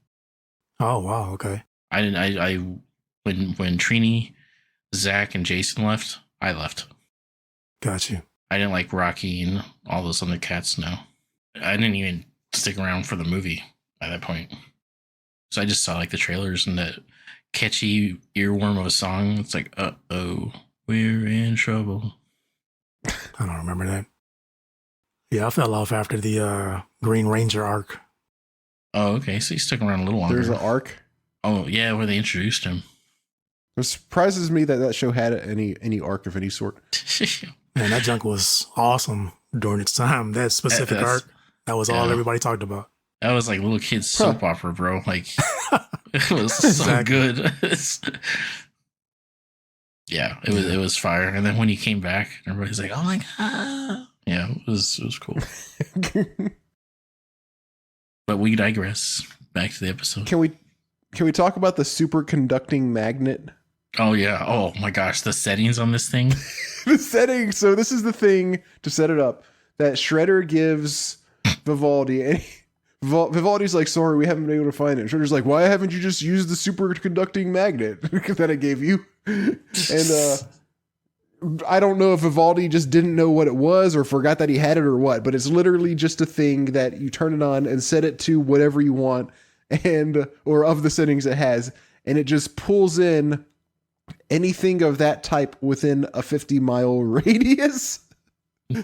Oh wow, okay.
I didn't. I when Trini Zach and Jason left, I left.
Got you.
I didn't like Rocky and all those other cats. No, I didn't even stick around for the movie at that point. So I just saw like the trailers and that catchy earworm of a song. It's like, uh-oh, we're in trouble.
I don't remember that. Yeah, I fell off after the Green Ranger arc.
Oh, okay. So he stuck around a little longer.
There's an arc.
Oh, yeah, where they introduced him.
It surprises me that that show had any arc of any sort.
Man, that junk was awesome during its time. That specific arc, that was all everybody talked about.
That was like little kids soap opera, bro. Like, it was so good. Yeah, it was fire. And then when he came back, everybody's like, "Oh my god!" Yeah, it was cool. But we digress. Back to the episode.
Can we talk about the superconducting magnet?
Oh yeah. Oh my gosh, the settings on this thing.
The settings. So this is the thing to set it up that Shredder gives Vivaldi, and Vivaldi's like, "Sorry, we haven't been able to find it." And Shredder's like, "Why haven't you just used the superconducting magnet that I gave you?" And I don't know if Vivaldi just didn't know what it was or forgot that he had it or what, but it's literally just a thing that you turn it on and set it to whatever you want, and or of the settings it has, and it just pulls in anything of that type within a 50-mile radius.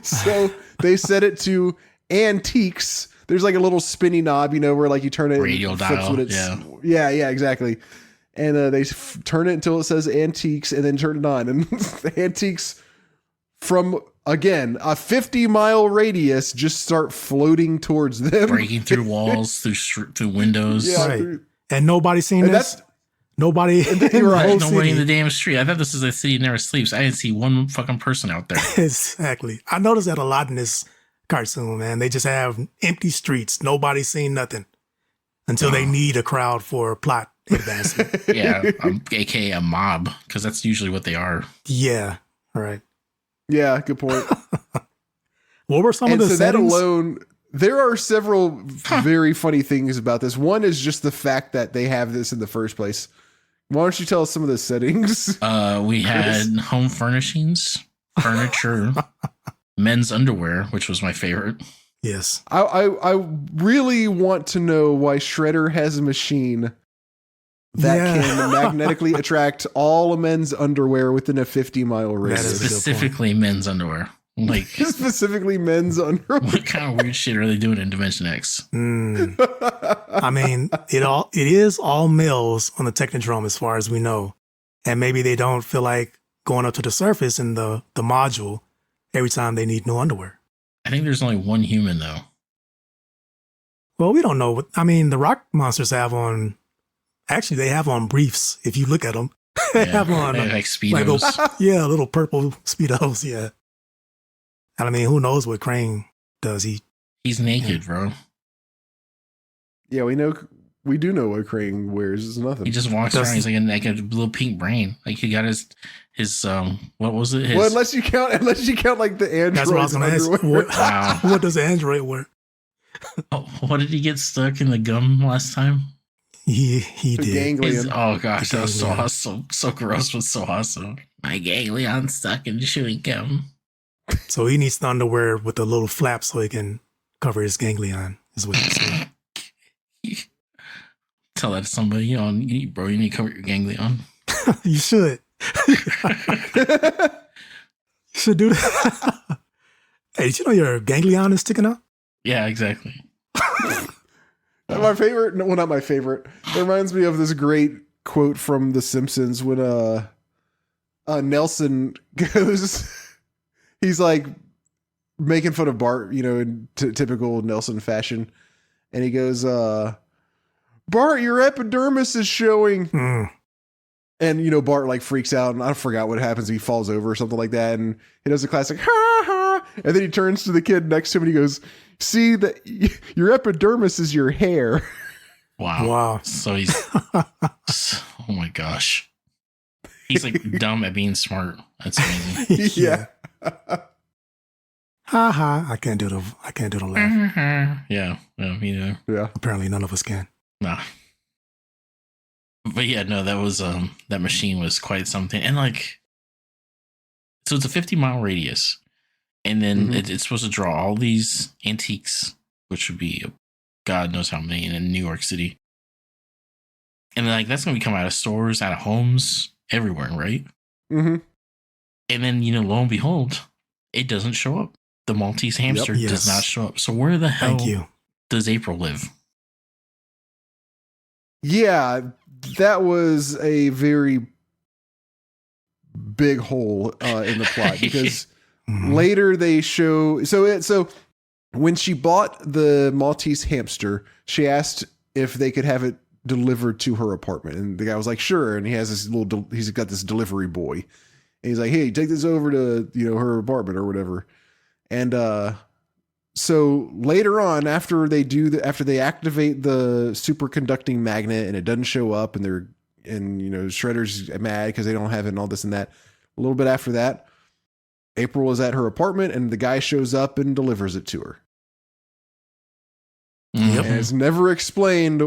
So they set it to antiques. There's like a little spinny knob, you know, where like you turn it,
radio dial.
Yeah, exactly. And they turn it until it says antiques, and then turn it on, and the antiques from, again, a 50-mile radius just start floating towards them,
breaking through walls, through windows.
Yeah,
right. And nobody's seen this. Nobody.
Right.
Nobody in the damn street. I thought this is a city that never sleeps. I didn't see one fucking person out there.
Exactly. I noticed that a lot in this cartoon, man. They just have empty streets. Nobody's seen nothing until they need a crowd for plot advancement.
Yeah, aka a mob, because that's usually what they are.
Yeah, right.
Yeah, good point.
What were some of the settings?
That alone, there are several very funny things about this. One is just the fact that they have this in the first place. Why don't you tell us some of the settings?
We had home furnishings, furniture, men's underwear, which was my favorite.
Yes.
I really want to know why Shredder has a machine that can magnetically attract all of men's underwear within a 50-mile radius.
Specifically men's underwear. Like
specifically men's underwear.
What kind of weird shit are they doing in Dimension X?
I mean, it is all males on the Technodrome as far as we know. And maybe they don't feel like going up to the surface in the module every time they need new underwear.
I think there's only one human though.
Well, we don't know. I mean, the rock monsters have on, actually they have on briefs. If you look at them, they have on
like Speedos.
Little purple Speedos. Yeah. And I mean, who knows what Crane does?
He's naked, bro.
Yeah, we do know what Crane wears. It's nothing.
He just walks around. He's like a little pink brain. Like he got his what was it?
Well, unless you count like the android.
That's what I was going to ask. What does the android wear?
Oh, what did he get stuck in the gum last time?
He did.
Ganglion.
Oh gosh, that was so awesome. So gross, but so awesome. My ganglion stuck in chewing gum.
So he needs the underwear with a little flap so he can cover his ganglion, is what you're saying.
Tell that to somebody, bro, you need to cover your ganglion.
You should. You should do that. Hey, did you know your ganglion is sticking out?
Yeah, exactly.
My favorite, well, not my favorite. It reminds me of this great quote from The Simpsons when Nelson goes... He's like making fun of Bart, in typical Nelson fashion. And he goes, Bart, your epidermis is showing. And, Bart like freaks out and I forgot what happens. He falls over or something like that. And he does a classic, ha ha. And then he turns to the kid next to him and he goes, see that your epidermis is your hair.
Wow. So he's, oh my gosh. He's like dumb at being smart. That's amazing.
Yeah.
Ha ha! I can't do the laugh.
Yeah, me neither.
Yeah.
Apparently, none of us can.
Nah. But yeah, no, that was that machine was quite something. And like, so it's a 50-mile radius, and then it's supposed to draw all these antiques, which would be God knows how many in New York City. And then, like, that's going to be coming out of stores, out of homes, everywhere, right?
Mm-hmm.
And then, you know, lo and behold, it doesn't show up. The Maltese hamster does not show up. So where the hell does April live?
Yeah, that was a very big hole in the plot because later they show so when she bought the Maltese hamster, she asked if they could have it delivered to her apartment, and the guy was like, "Sure." And he has this he's got this delivery boy, and he's like, "Hey, take this over to her apartment or whatever." And so later on, after they activate the superconducting magnet and it doesn't show up, and Shredder's mad because they don't have it and all this and that. A little bit after that, April is at her apartment and the guy shows up and delivers it to her.
Yep.
And it's never explained.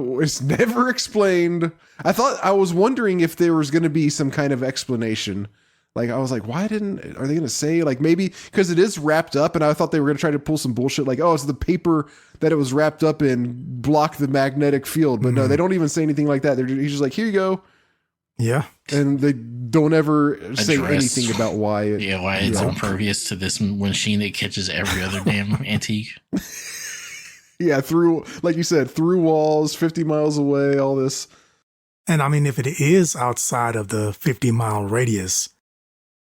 I was wondering if there was going to be some kind of explanation. Like, I was like, are they going to say, like, maybe because it is wrapped up, and I thought they were going to try to pull some bullshit like, oh, it's the paper that it was wrapped up in blocked the magnetic field. But no, they don't even say anything like that. He's just like, here you go.
Yeah.
And they don't ever say anything about why
it's impervious to this machine that catches every other damn antique.
Yeah, like you said, through walls, 50 miles away, all this.
And I mean, if it is outside of the 50-mile radius,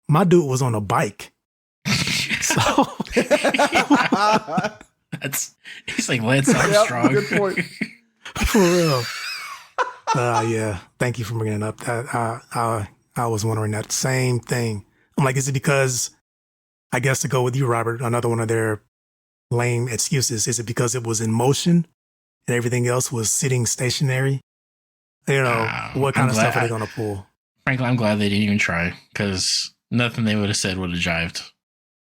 my dude was on a bike. So
he's like Lance Armstrong.
Good point.
For real. Yeah. Thank you for bringing it up. That I was wondering that same thing. I'm like, is it because, I guess to go with you, Robert, another one of their lame excuses, is it because it was in motion and everything else was sitting stationary? What kind of stuff are they going to pull?
Frankly, I'm glad they didn't even try, because nothing they would have said would have jived.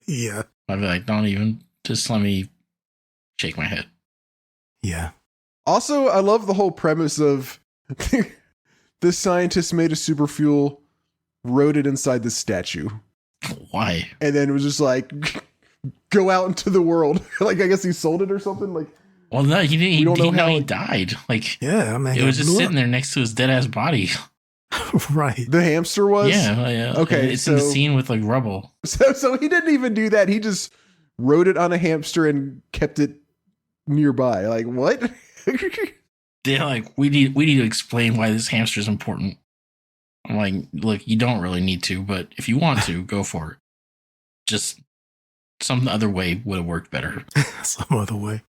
Yeah.
I'd be like, don't even, just let me shake my head.
Yeah.
Also, I love the whole premise of this scientist made a super fuel, wrote it inside the statue.
Why?
And then it was just like, go out into the world. Like, I guess he sold it or something. Like,
well, no, he didn't. He didn't know he died. Like,
yeah, I mean,
it was just sitting there next to his dead ass body.
Right.
The hamster was?
Yeah.
Okay.
It's in the scene with like rubble.
So he didn't even do that. He just wrote it on a hamster and kept it nearby. Like, what?
They're like, we need to explain why this hamster is important. I'm like, look, you don't really need to, but if you want to, go for it. Just some other way would have worked better.
Some other way.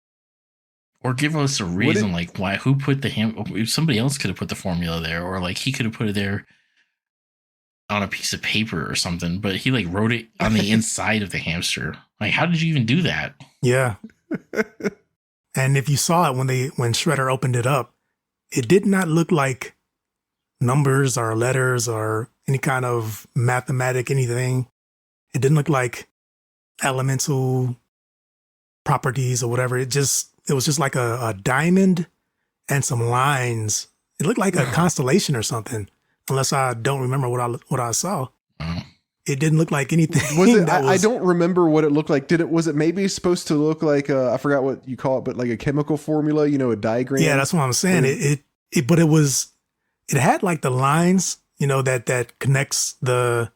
Or give us a reason, like why, who put the somebody else could have put the formula there, or like he could have put it there on a piece of paper or something, but he like wrote it on the inside of the hamster. Like, how did you even do that?
Yeah. And if you saw it when Shredder opened it up, it did not look like numbers or letters or any kind of mathematic anything. It didn't look like elemental properties or whatever. It was just like a diamond and some lines. It looked like a constellation or something, unless I don't remember what I saw.
Oh.
It didn't look like anything.
Was it? I don't remember what it looked like. Was it maybe supposed to look like I forgot what you call it, but like a chemical formula? A diagram.
Yeah, that's what I'm saying. But it had like the lines, that connects the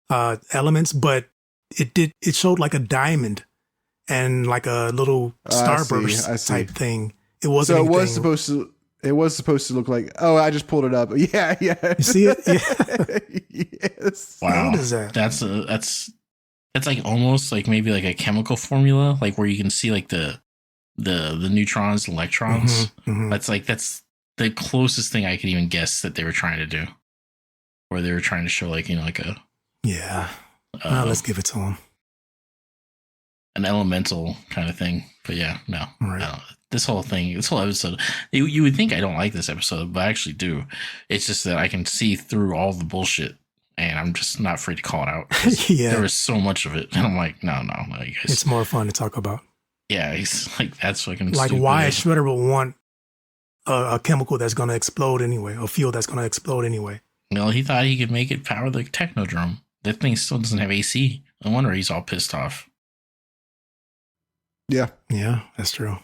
elements, but it showed like a diamond and like a little starburst type thing. It wasn't. So
it was supposed to look like. Oh, I just pulled it up. Yeah.
You see it? Yeah.
Yes.
Wow.
What is that?
That's like almost like maybe like a chemical formula, like where you can see like the neutrons, electrons.
Mm-hmm.
That's the closest thing I could even guess that they were trying to do, or they were trying to show like like a
let's give it to them.
An elemental kind of thing. But yeah, no.
Right.
No. This whole episode, you would think I don't like this episode, but I actually do. It's just that I can see through all the bullshit, and I'm just not afraid to call it out.
Yeah.
There was so much of it, and I'm like, no.
It's more fun to talk about.
Yeah, he's like, that's fucking
like
stupid.
why Shredder would want a chemical that's going to explode anyway, a fuel that's going to explode anyway.
Well, he thought he could make it power the Technodrome. That thing still doesn't have AC. No wonder he's all pissed off.
Yeah.
Yeah, that's true.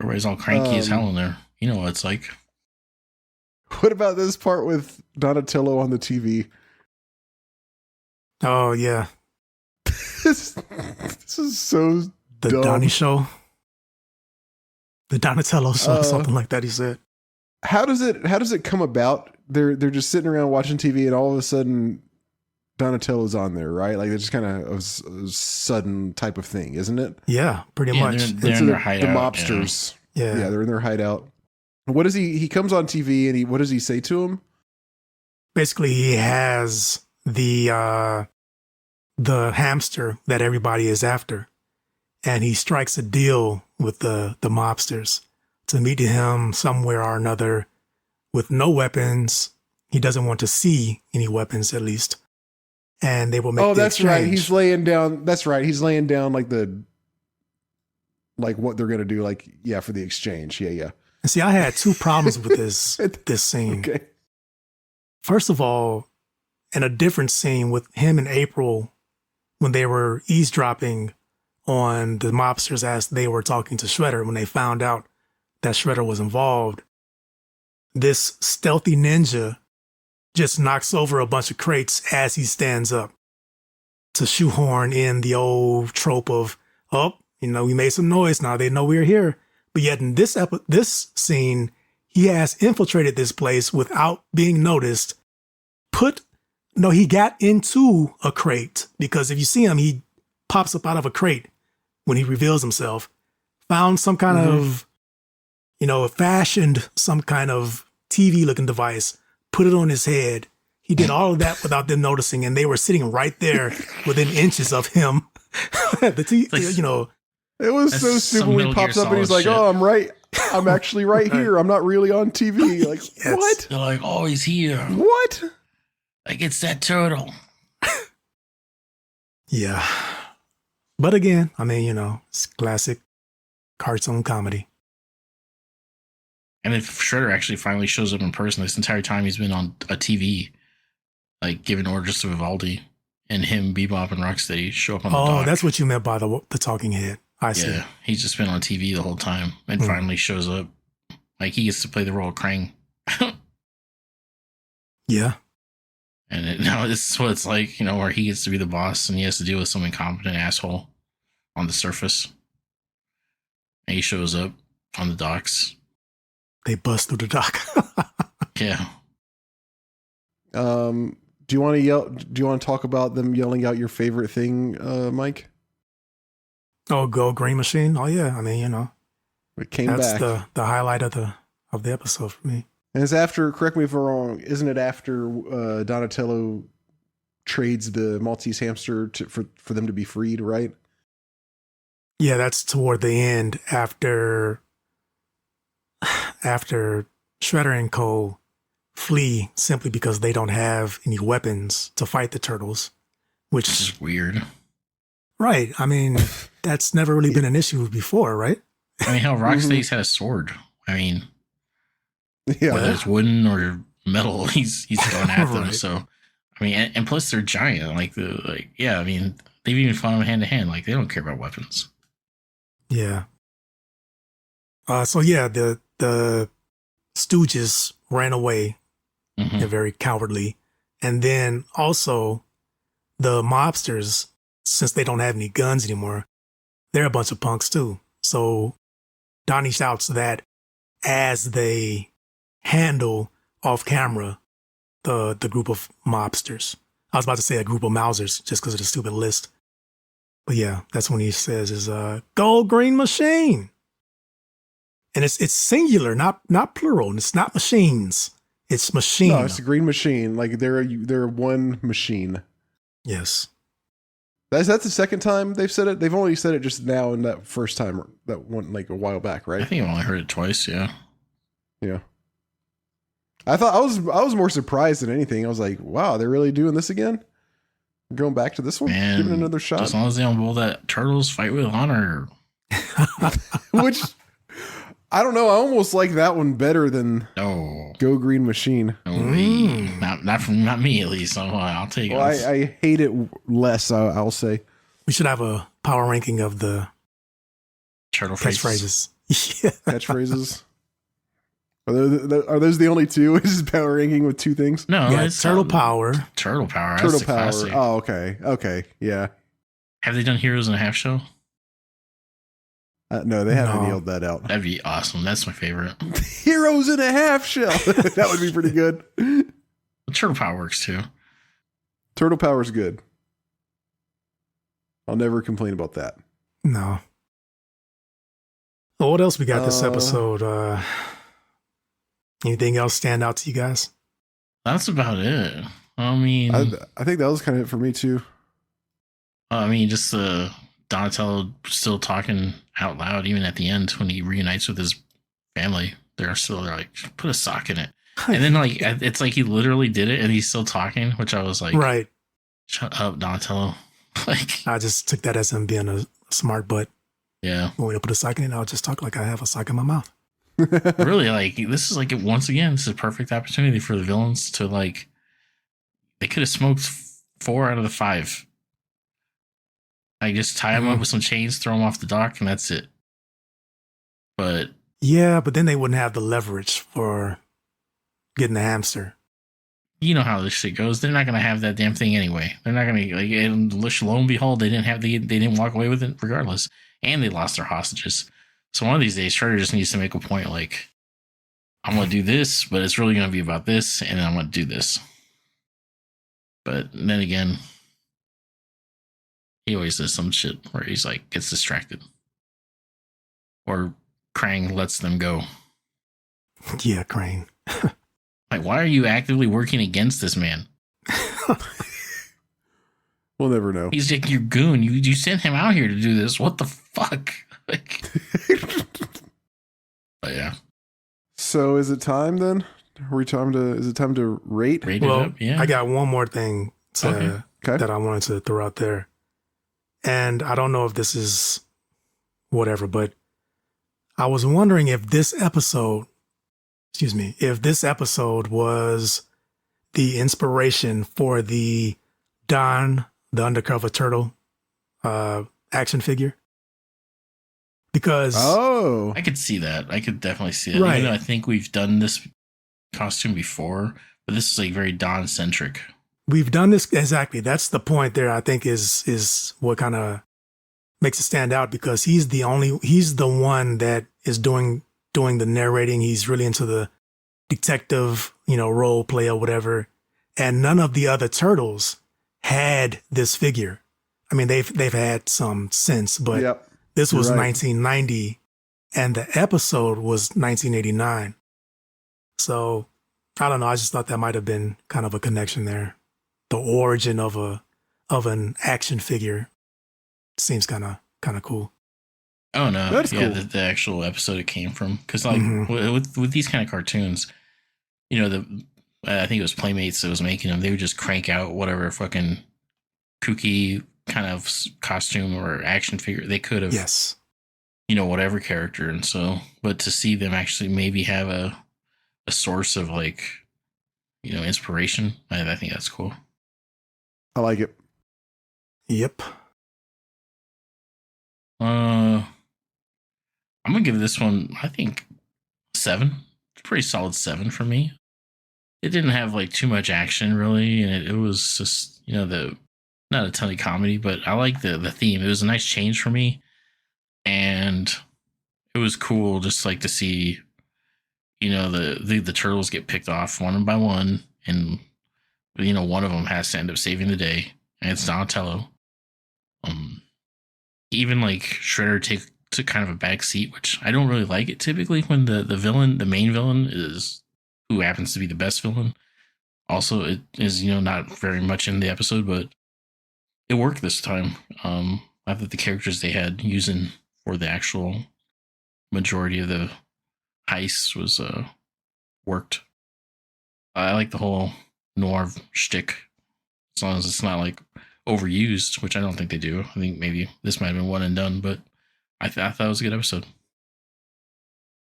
Everybody's all cranky as hell in there. You know what it's like.
What about this part with Donatello on the TV?
Oh, yeah.
This is so
The
dumb.
Donnie show. The Donatello show, something like that, he said.
How does it come about? They're just sitting around watching TV and all of a sudden Donatello's on there, right? Like it's just kind of a sudden type of thing, isn't it?
Yeah, pretty much.
They're in their hideout.
The mobsters.
Yeah,
they're in their hideout. What does he comes on TV and what does he say to him?
Basically, he has the hamster that everybody is after, and he strikes a deal with the mobsters to meet him somewhere or another with no weapons. He doesn't want to see any weapons, at least, and they will make.
That's right. He's laying down. That's right. He's laying down like what they're gonna do. Like for the exchange. Yeah.
And see, I had two problems with this scene.
Okay.
First of all, in a different scene with him and April, when they were eavesdropping on the mobsters as they were talking to Shredder, when they found out that Shredder was involved, this stealthy ninja just knocks over a bunch of crates as he stands up to shoehorn in the old trope of, we made some noise, now they know we're here. But yet in this scene, he has infiltrated this place without being noticed. He got into a crate, because if you see him, he pops up out of a crate when he reveals himself. Found some kind of, fashioned some kind of TV looking device, put it on his head. He did all of that without them noticing, and they were sitting right there within inches of him.
It was so stupid when he pops up and he's like,
shit.
I'm right. I'm actually right here. I'm not really on TV. Like,
Yes.
what?
They're like, oh, he's here.
What?
Like, it's that turtle.
Yeah. But again, it's classic cartoon comedy.
And if Shredder actually finally shows up in person, this entire time he's been on a TV, like giving orders to Vivaldi, and him, Bebop, and Rocksteady show up on the dock.
Oh, that's what you meant by the talking head. I see.
Yeah, he's just been on TV the whole time and finally shows up. Like, he gets to play the role of Krang.
Yeah.
And now this is what it's like, where he gets to be the boss and he has to deal with some incompetent asshole on the surface. And he shows up on the docks.
They bust through the dock.
Yeah.
Do you want to yell? Do you want to talk about them yelling out your favorite thing, Mike?
Oh, Go Green Machine. Oh yeah.
It came
that's
back.
the highlight of the episode for me.
And it's after, correct me if I'm wrong, isn't it after Donatello trades the Maltese hamster for them to be freed, right?
Yeah, that's toward the end after Shredder and Co. flee simply because they don't have any weapons to fight the turtles,
Which
which,
is weird.
right. That's never really been an issue before, right?
Hell, Rocksteady's had a sword.
Yeah.
Whether it's wooden or metal, he's going after them.
Right.
So, and plus they're giant. They've even fought them hand to hand. Like, they don't care about weapons.
Yeah. The Stooges ran away.
Mhm.
They're very cowardly. And then also the mobsters, since they don't have any guns anymore, they're a bunch of punks too. So Donnie shouts that as they handle off camera the group of mobsters. I was about to say a group of Mousers just because of the stupid list. But yeah, that's when he says is Gold Green Machine. And it's singular, not plural. And it's not machines. It's machine.
No, it's a green machine. Like they're one machine.
Yes.
That's the second time they've said it. They've only said it just now and that first time, that one like a while back, right?
I think I've only heard it twice. Yeah.
Yeah. I thought I was more surprised than anything. I was like, wow, they're really doing this again? Going back to this one?
Man,
Giving it another shot?
As long as they don't blow that turtles fight with honor.
Which I don't know. I almost like that one better than
No,
Go Green Machine.
not me at least. So I'll take
Well,
it.
I hate it less. I'll say.
We should have a power ranking of the
Turtle phrases.
catchphrases. Yeah.
Catchphrases. Are those the only two? Is power ranking with two things?
No,
Yeah,
it's
turtle power.
Turtle power. That's
Turtle
the
power.
classic.
Oh, okay. Okay. Yeah.
Have they done Heroes in a Half Show?
No, they haven't
No.
nailed that out.
That'd be awesome. That's my favorite.
Heroes in a half shell. That would be pretty good.
Turtle power works too.
Turtle power's good. I'll never complain about that.
No. Well, what else we got this episode? Anything else stand out to you guys?
That's about it. I mean,
I think that was kind of it for me too.
just Donatello still talking out loud, even at the end when he reunites with his family. They're like, put a sock in it. And then like it's like he literally did it and he's still talking, which I was like,
Right.
Shut up, Donatello. Like,
I just took that as him being a smart butt.
yeah.
When we put a sock in it, I'll just talk like I have a sock in my mouth.
Really, like this is like once again, this is a perfect opportunity for the villains to like they could have smoked 4 out of the 5. Like just tie them up with some chains, throw them off the dock, and that's it. But
Yeah, but then they wouldn't have the leverage for getting the hamster.
you know how this shit goes. They're not gonna have that damn thing anyway. They're not gonna like. And lo and behold, they didn't walk away with it regardless, and they lost their hostages. So one of these days, Shredder just needs to make a point like, I'm gonna do this, but it's really gonna be about this, and I'm gonna do this. But then again, he always does some shit where he's like gets distracted, or Krang lets them go.
Yeah, Crane.
Like, why are you actively working against this man?
We'll never know.
He's like your goon. You sent him out here to do this. What the fuck? Like, but yeah,
So is it time then? Is it time to rate?
rate it
Well,
up. Yeah,
I got one more thing
Okay.
that I wanted to throw out there. And I don't know if this is whatever, but I was wondering if this episode was the inspiration for the Don, the undercover turtle action figure. Because
I could see that. I could definitely see it.
Right.
Even though I think we've done this costume before, but this is like very Don centric.
we've done this exactly. That's the point there. I think is what kind of makes it stand out, because he's the one that is doing the narrating. He's really into the detective, role play or whatever. And none of the other turtles had this figure. I mean, they've had some since, but
Yep.
this was
You're right.
1990 and the episode was 1989. So I don't know. I just thought that might have been kind of a connection there. The origin of an action figure seems kind of cool.
Oh no,
That's
yeah,
cool.
the actual episode it came from, because like
Mhm.
with these kind of cartoons, I think it was Playmates that was making them. They would just crank out whatever fucking kooky kind of costume or action figure they could have.
Yes.
Whatever character, and so, but to see them actually maybe have a source of like, inspiration, I think that's cool.
I like it.
Yep.
I'm gonna give this one, I think, 7. It's a pretty solid 7 for me. It didn't have like too much action really, and it was just not a ton of comedy, but I like the theme. It was a nice change for me, and it was cool just like to see, the turtles get picked off one by one, and one of them has to end up saving the day, and it's Donatello. Even like Shredder took kind of a back seat, which I don't really like it typically when the main villain is who happens to be the best villain. Also, it is not very much in the episode, but it worked this time. I thought the characters they had using for the actual majority of the heists was worked. I like the whole noir shtick, as long as it's not like overused, which I don't think they do. I think maybe this might have been one and done, but I thought it was a good episode.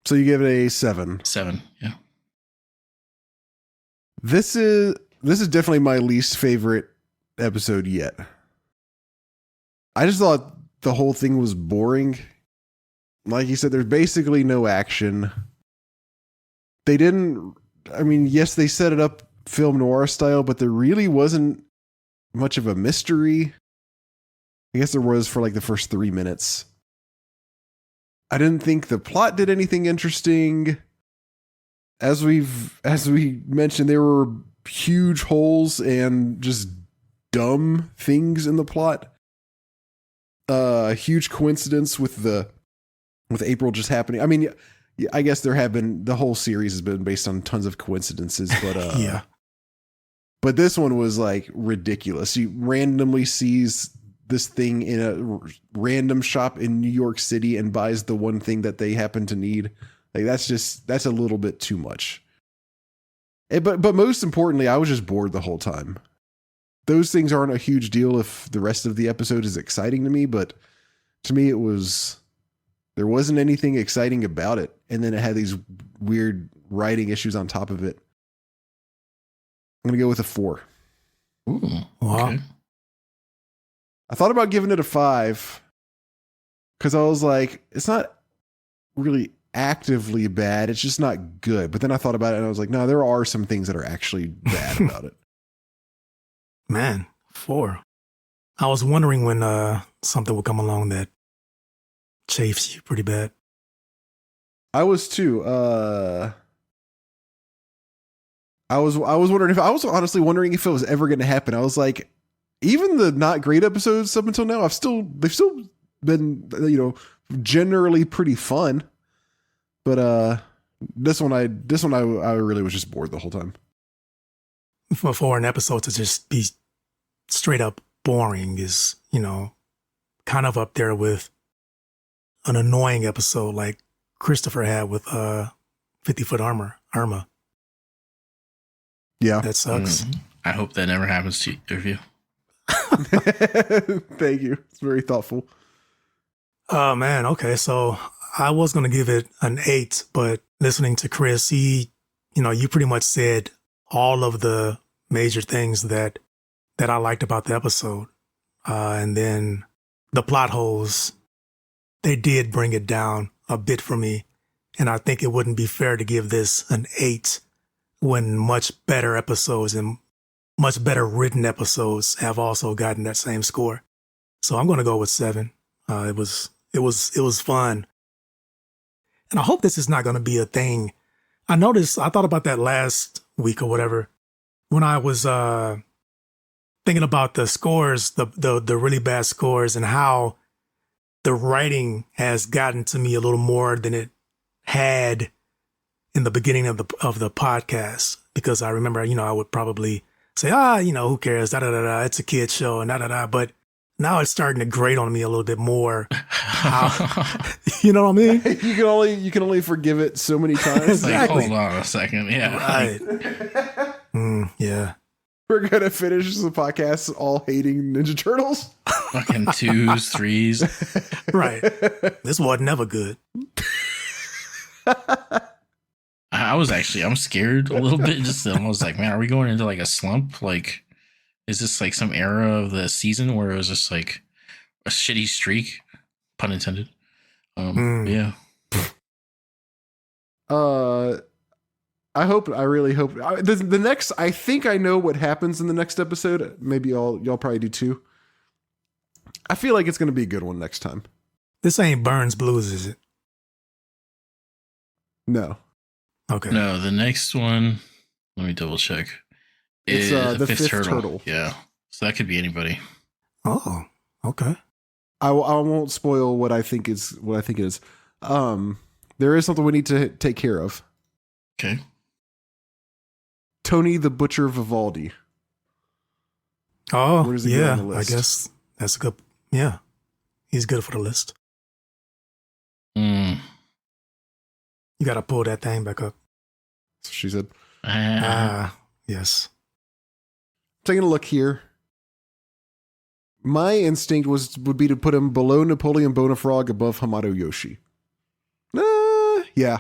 So you give it a 7.
7. Yeah.
This is definitely my least favorite episode yet. I just thought the whole thing was boring. Like you said, there's basically no action. They didn't, I mean, yes, they set it up film noir style, but there really wasn't much of a mystery. I guess there was for like the first 3 minutes. I didn't think the plot did anything interesting. As we mentioned, there were huge holes and just dumb things in the plot. A huge coincidence with April just happening. I mean, I guess there have been, the whole series has been based on tons of coincidences, but
yeah.
But this one was like ridiculous. He randomly sees this thing in a random shop in New York City and buys the one thing that they happen to need. Like that's a little bit too much. But most importantly, I was just bored the whole time. Those things aren't a huge deal if the rest of the episode is exciting to me, but to me there wasn't anything exciting about it. And then it had these weird writing issues on top of it. I'm going to go with a 4.
Ooh,
Wow.
okay.
I thought about giving it a 5 because I was like, it's not really actively bad. It's just not good. But then I thought about it and I was like, no, there are some things that are actually bad about it.
Man, 4. I was wondering when something would come along that chafes you pretty bad.
I was too. I was honestly wondering if it was ever going to happen. I was like, even the not great episodes up until now, they've still been, generally pretty fun. But this one I really was just bored the whole time.
For an episode to just be straight up boring is, kind of up there with an annoying episode like Christopher had with 50-Foot Irma.
Yeah.
That sucks.
I hope that never happens to either of you.
Thank you. It's very thoughtful.
Oh man, okay. So I was gonna give it an 8, but listening to Chris, you pretty much said all of the major things that I liked about the episode. And then the plot holes, they did bring it down a bit for me. And I think it wouldn't be fair to give this an 8 when much better episodes and much better written episodes have also gotten that same score. So I'm going to go with 7. It was fun. And I hope this is not going to be a thing. I thought about that last week or whatever, when I was thinking about the scores, the really bad scores, and how the writing has gotten to me a little more than it had in the beginning of the podcast. Because I remember, I would probably say, who cares? It's a kid's show and But now it's starting to grate on me a little bit more. You know what I mean?
You can only forgive it so many times.
Exactly.
Hold on a second. Yeah.
Right. Yeah.
We're gonna finish the podcast all hating Ninja Turtles.
Fucking 2s, 3s.
Right. This wasn't never good.
I'm scared a little bit. Just almost like, man, are we going into like a slump? Like, is this like some era of the season where it was just like a shitty streak, pun intended? Yeah.
I really hope the next. I think I know what happens in the next episode. Maybe y'all probably do too. I feel like it's gonna be a good one next time.
This ain't Burns Blues, is it?
No.
Okay.
No, the next one. Let me double check.
It's
Is
the fifth turtle.
Yeah, so that could be anybody.
Oh, okay.
I won't spoil what I think it is. There is something we need to take care of.
Okay.
Tony the Butcher Vivaldi.
Oh,
Where does he get
yeah.
on the
I
list?
guess that's a good. Yeah, he's good for the list.
Mm.
You got to pull that thing back up.
So she said.
Yes.
Taking a look here. My instinct would be to put him below Napoleon Bonafrog, above Hamato Yoshi. Yeah.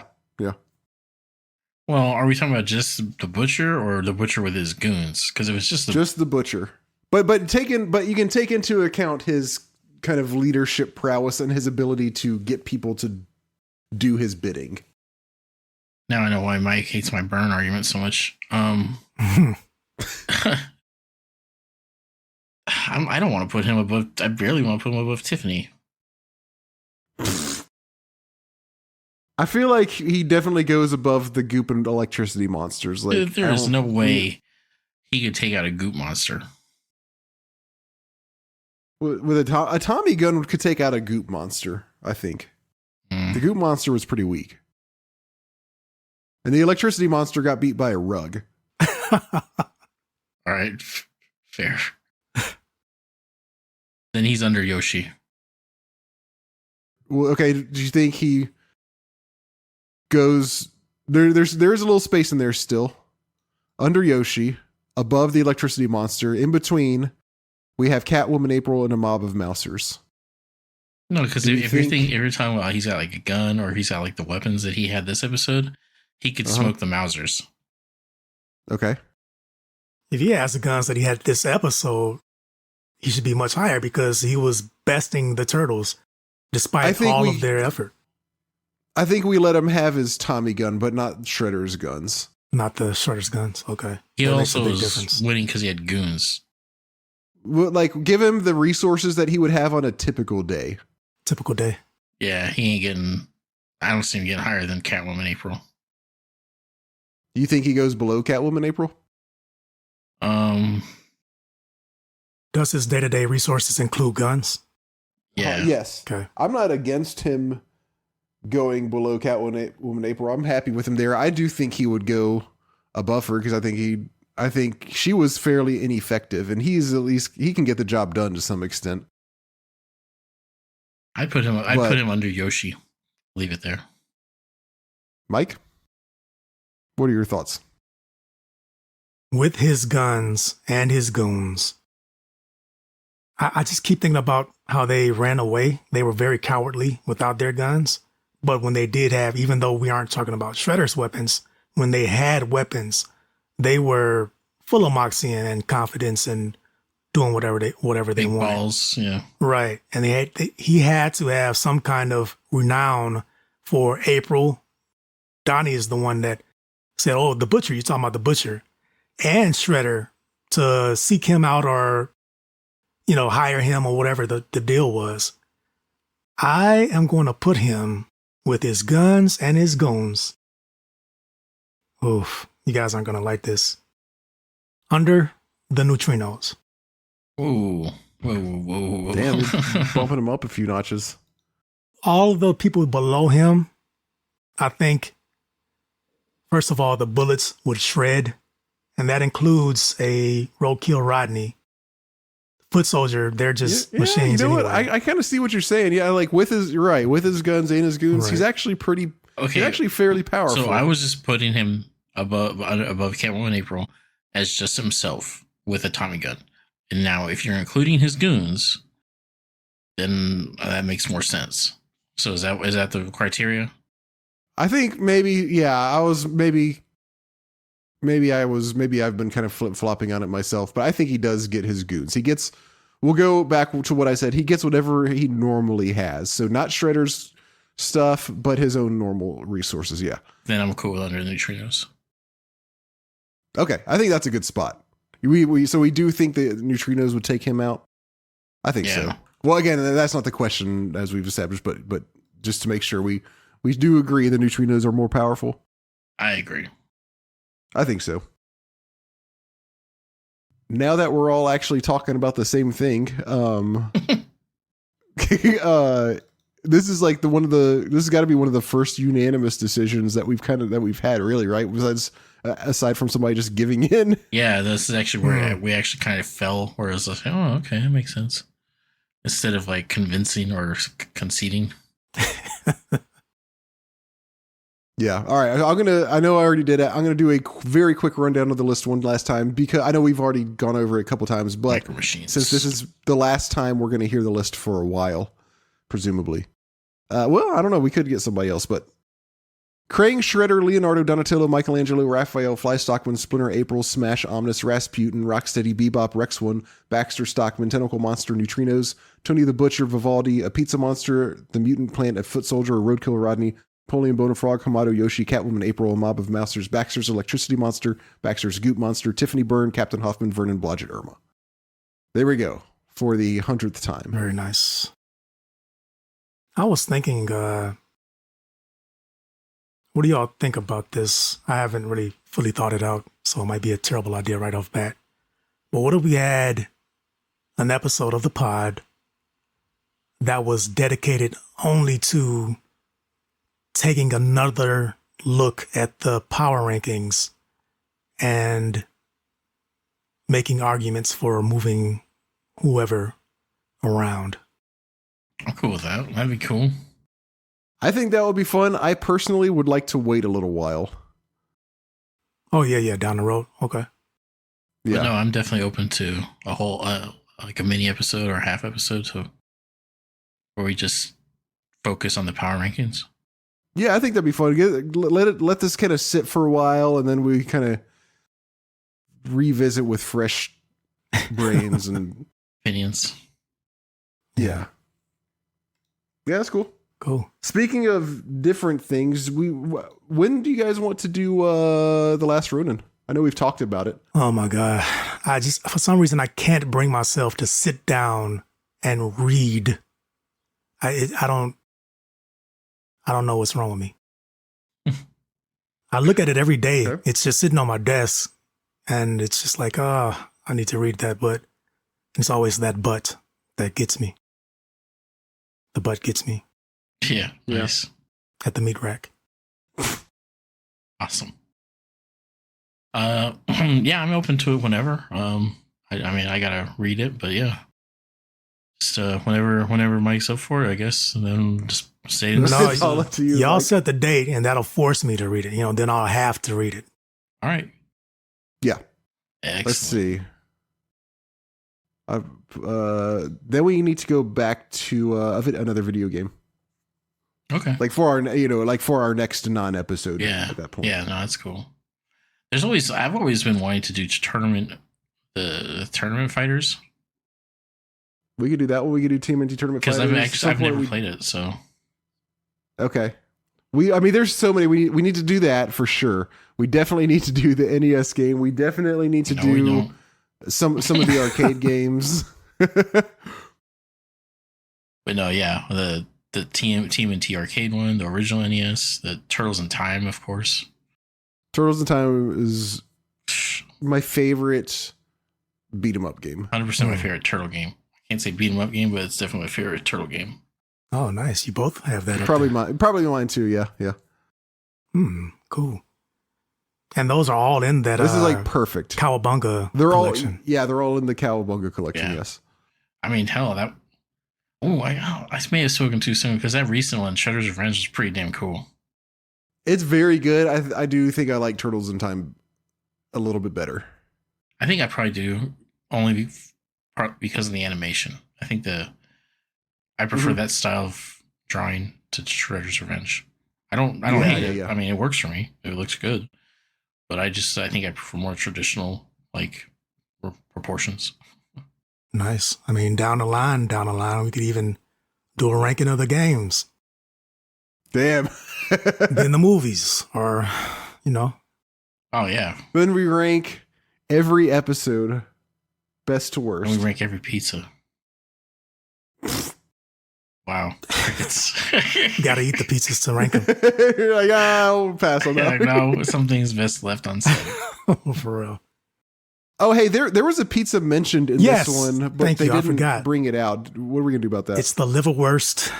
Well, are we talking about just the butcher or the butcher with his goons? Because if it's
just the butcher, but you can take into account his kind of leadership prowess and his ability to get people to do his bidding.
Now I know why Mike hates my burn argument so much. I don't want to put him above. I barely want to put him above Tiffany.
I feel like he definitely goes above the goop and electricity monsters. Like
there is no way he could take out a goop monster.
With a Tommy gun could take out a goop monster. I think the goop monster was pretty weak, and the electricity monster got beat by a rug.
All right, fair. Then he's under Yoshi.
Well, okay. Do you think he goes there? There's a little space in there still under Yoshi, above the electricity monster. In between, we have Catwoman, April, and a mob of mousers.
No, because if you're talking about he's got like a gun or he's got like the weapons that he had this episode, he could smoke the mousers.
Okay.
If he has the guns that he had this episode, he should be much higher because he was besting the turtles despite all of their effort.
I think we let him have his Tommy gun, but not Shredder's guns.
Not the Shredder's guns. Okay.
He also was winning because he had goons.
Like, give him the resources that he would have on a typical day.
Typical day.
Yeah, he ain't getting. I don't see him getting higher than Catwoman April.
Do you think he goes below Catwoman April?
Does his day-to-day resources include guns?
Yeah.
Yes.
Okay.
I'm not against him going below Catwoman April. I'm happy with him there. I do think he would go above her because I think she was fairly ineffective, and he can get the job done to some extent.
I'd put him under Yoshi. Leave it there.
Mike, what are your thoughts?
With his guns and his goons, I just keep thinking about how they ran away. They were very cowardly without their guns. But when they did have, even though we aren't talking about Shredder's weapons, when they had weapons, they were full of moxie and confidence and doing whatever they
Big
wanted.
Balls, yeah.
Right. And he had to have some kind of renown for April. Donnie is the one that said, oh, the butcher, you're talking about the butcher. And Shredder to seek him out or, hire him or whatever the deal was. I am going to put him with his guns and his goons. Oof, you guys aren't going to like this. Under the neutrinos.
Ooh. Whoa.
Damn, bumping him up a few notches.
All of the people below him, I think, first of all, the bullets would shred. And that includes a roadkill Rodney. Foot soldier, they're just machines.
You know
anyway.
what? I kind of see what you're saying. Yeah, like you're right. With his guns and his goons,
Right.
he's actually he's actually fairly powerful.
So I was just putting him above Catwoman April as just himself with a Tommy gun. And now if you're including his goons, then that makes more sense. So is that the criteria?
I think maybe I've been kind of flip-flopping on it myself, but I think he does get his goons. We'll go back to what I said. He gets whatever he normally has. So not Shredder's stuff, but his own normal resources. Yeah.
Then I'm cool with under the neutrinos.
Okay. I think that's a good spot. So we do think the neutrinos would take him out. I think so. Well, again, that's not the question as we've established, but just to make sure we do agree the neutrinos are more powerful.
I agree.
I think so. Now that we're all actually talking about the same thing, this is like this has got to be one of the first unanimous decisions that we've had, really, right? Besides, aside from somebody just giving in.
Yeah, this is actually where we actually kind of fell, where it was like, oh, okay, that makes sense. Instead of like convincing or conceding.
Yeah. All right. I know I already did it. I'm going to do a very quick rundown of the list one last time because I know we've already gone over it a couple times, but since this is the last time we're going to hear the list for a while, presumably. Well, I don't know. We could get somebody else, but Krang, Shredder, Leonardo, Donatello, Michelangelo, Raphael, Fly Stockman, Splinter, April, Smash, Omnis, Rasputin, Rocksteady, Bebop, Rex One, Baxter, Stockman, Tentacle Monster, Neutrinos, Tony the Butcher, Vivaldi, a Pizza Monster, the Mutant Plant, a Foot Soldier, a Roadkiller Rodney, Napoleon Bonafrog, Hamato, Yoshi, Catwoman, April, a Mob of Mousers, Baxter's Electricity Monster, Baxter's Goop Monster, Tiffany Byrne, Captain Hoffman, Vernon, Blodgett, Irma. There we go for the 100th time.
Very nice. I was thinking, what do y'all think about this? I haven't really fully thought it out, so it might be a terrible idea right off bat. But what if we had an episode of the pod that was dedicated only to taking another look at the power rankings and making arguments for moving whoever around?
I'm cool with that. That'd be cool.
I think that would be fun. I personally would like to wait a little while.
Oh, yeah, down the road. Okay.
Yeah.
But no, I'm definitely open to a whole, like a mini episode or a half episode, so where we just focus on the power rankings.
Yeah, I think that'd be fun. Let this kind of sit for a while, and then we kind of revisit with fresh brains and
Opinions.
Yeah, that's cool.
Cool.
Speaking of different things, when do you guys want to do The Last Ronin? I know we've talked about it.
Oh my God. I just, for some reason, I can't bring myself to sit down and read. I don't know what's wrong with me. I look at it every day.
Okay.
It's just sitting on my desk and it's just like, I need to read that, but it's always that but that gets me. The butt gets me
Yeah,
Yeah.
nice.
at the meat rack.
Awesome. Yeah, I'm open to it whenever. I mean, I gotta read it, but yeah, just whenever Mike's up for it, I guess, and then just say it.
No,
It's all up to you.
Y'all
Mike.
set the date and that'll force me to read it. Then I'll have to read it.
All right.
Yeah.
Excellent.
Let's see. Then we need to go back to another video game,
Okay.
like for our next non-episode.
Yeah.
At that point.
Yeah. No, that's cool. I've always been wanting to do the tournament fighters,
We could do that one. We could do TMNT tournament
because
fighters.
I've never played it. So
Okay. There's so many. We need to do that for sure. We definitely need to do the NES game. We definitely need to
no, we
do
don't.
some of the arcade games.
But no, yeah, the TMNT arcade one, the original NES, the Turtles in Time, of course.
Turtles in Time is my favorite beat 'em up game.
100% my favorite turtle game. I can't say beat 'em up game, but it's definitely my favorite turtle game.
Oh, nice. You both have that.
Probably mine too. Yeah.
Cool. And those are all in that.
This is like perfect.
Cowabunga
They're
collection.
they're all in the Cowabunga collection.
Yeah.
Yes.
I mean, hell, I may have spoken too soon, because that recent one, Shredder's Revenge, was pretty damn cool.
It's very good. I do think I like Turtles in Time a little bit better.
I think I probably do, only because of the animation. I think I prefer that style of drawing to Shredder's Revenge. I don't hate it.
Yeah.
I mean, it works for me. It looks good. But I think I prefer more traditional, like, proportions.
Nice. I mean, down the line, we could even do a ranking of the games.
Damn.
Then the movies, or,
Oh, yeah.
Then we rank every episode best to worst.
And we rank every pizza. Wow. Crickets.
You got to eat the pizzas to rank them.
You're like, I'll pass on
Yeah,
that.
no, something's best left unsaid.
For real.
Oh, hey, there was a pizza mentioned in
Yes.
this one, but
Thank
they
you. I
didn't
forgot.
bring it out. What are we gonna do about that?
It's the liverwurst.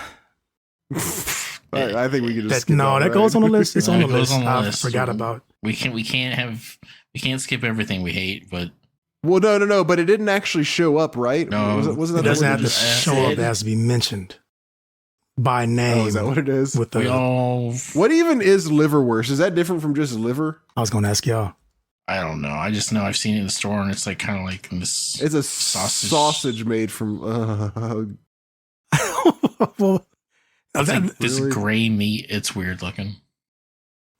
I think we could just
That,
skip
no, that
right?
goes on the list. It's
No,
on
it
the
goes
list.
on the
I
list.
forgot about.
We can't skip everything we hate, but
Well, no, but it didn't actually show up, right?
No.
Wasn't
It
that
doesn't
the one
have to
you just
show up.
said?
It has to be mentioned by name.
Oh, is that what it is?
With
we
the,
all.
What even is liverwurst? Is that different from just liver?
I was going to ask y'all.
I don't know. I just know I've seen it in the store, and it's like kind of like this.
It's a
Sausage.
made from.
Well,
It's
that-
like this
really?
gray meat. It's weird looking.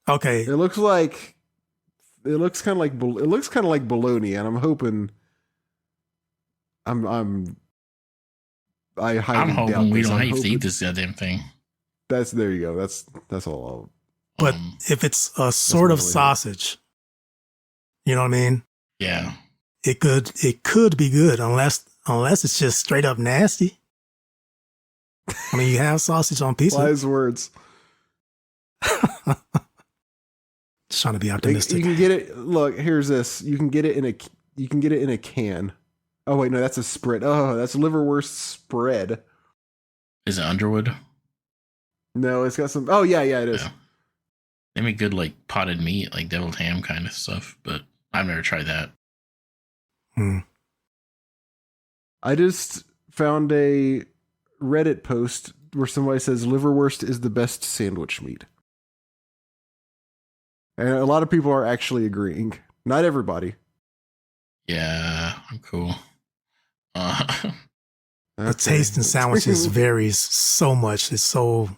Okay.
It looks kind of like bologna, and I'm hoping. I highly
I'm hoping
doubt
we
this.
don't
I'm
have to eat
hoping-
this goddamn thing.
There you go. That's all.
But if it's a sort of
really
sausage, you know what I mean?
Yeah.
It could be good unless it's just straight up nasty. I mean, you have sausage on pizza.
Wise words.
Just trying to be optimistic.
You can get it. Look, here's this. You can get it in a can. Oh wait, no, that's a spread. Oh, that's liverwurst spread.
Is it Underwood?
No, it's got some. Oh yeah, it is.
Yeah. They make good like potted meat, like deviled ham kind of stuff, but I've never tried that.
I just found a Reddit post where somebody says liverwurst is the best sandwich meat. And a lot of people are actually agreeing. Not everybody.
Yeah, I'm cool.
The taste in sandwiches varies so much. It's so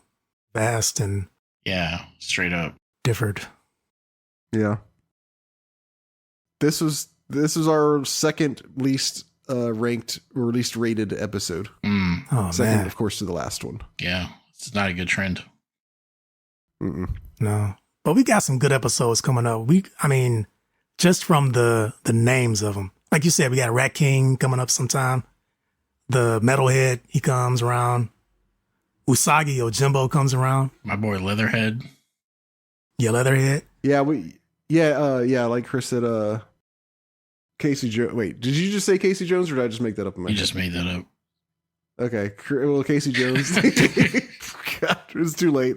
vast and
Yeah, straight up.
different.
Yeah. This was our second least ranked or least rated episode.
Oh,
Second,
man.
of course, to the last one.
Yeah, it's not a good trend.
No. But we got some good episodes coming up. Just from the names of them. Like you said, we got Rat King coming up sometime. The Metalhead, he comes around. Usagi Yojimbo comes around.
My boy Leatherhead.
Yeah, Leatherhead.
Yeah, like Chris said, Casey Jones. Wait, did you just say Casey Jones or did I just make that up in my
You
head?
just made that up.
Okay, well, Casey Jones. God, it was too late.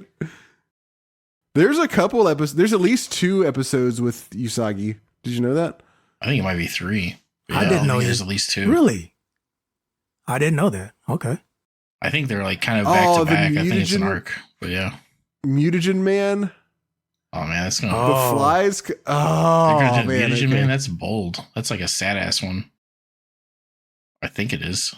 There's a couple episodes. There's at least 2 episodes with Usagi. Did you know that?
I think it might be 3. But
I didn't know
there's
you-
at least 2.
Really? I didn't know that. Okay.
I think they're like kind of back to
the
back. I think it's an
mutagen-
arc. But yeah.
Mutagen Man.
Oh man, that's gonna.
Oh.
The flies.
They're
Oh
gonna do
man,
Mutagen
okay.
Man. That's bold. That's like a sad ass one. I think it is.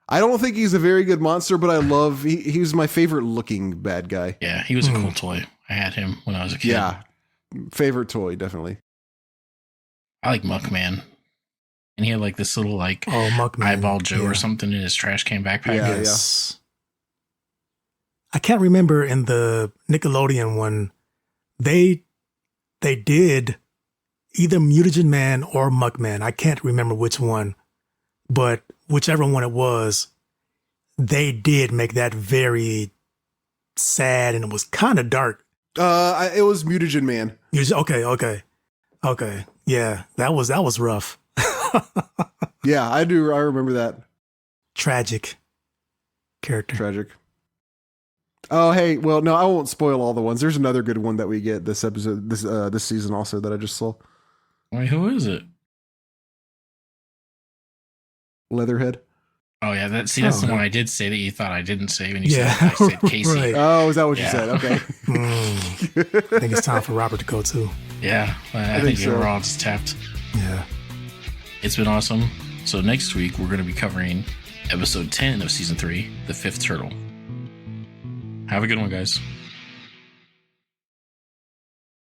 I don't think he's a very good monster, but I love. He was my favorite looking bad guy.
Yeah, he was a cool toy. I had him when I was a kid.
Yeah, favorite toy definitely.
I like Muckman. And he had like this little like
Oh, Muckman.
eyeball Joe
Yeah.
or something in his trash can backpack.
Yeah,
Yes. I can't remember in the Nickelodeon one, they did either Mutagen Man or Muckman. I can't remember which one, but whichever one it was, they did make that very sad and it was kind of dark.
It was Mutagen Man.
Okay. Yeah, that was rough.
Yeah, I do. I remember that.
Tragic character.
Tragic. Oh, hey. Well, no, I won't spoil all the ones. There's another good one that we get this episode, this season also that I just saw.
Wait, who is it?
Leatherhead.
Oh yeah, that's the one I did say that you thought I didn't say when you
Yeah,
said I said Casey.
right.
Oh, is that what you
Yeah.
said? Okay.
I think it's time for Robert to go too.
Yeah, I think
so.
we're all just tapped.
Yeah.
It's been awesome. So next week we're going to be covering episode 10 of season 3, The Fifth Turtle. Have a good one, guys.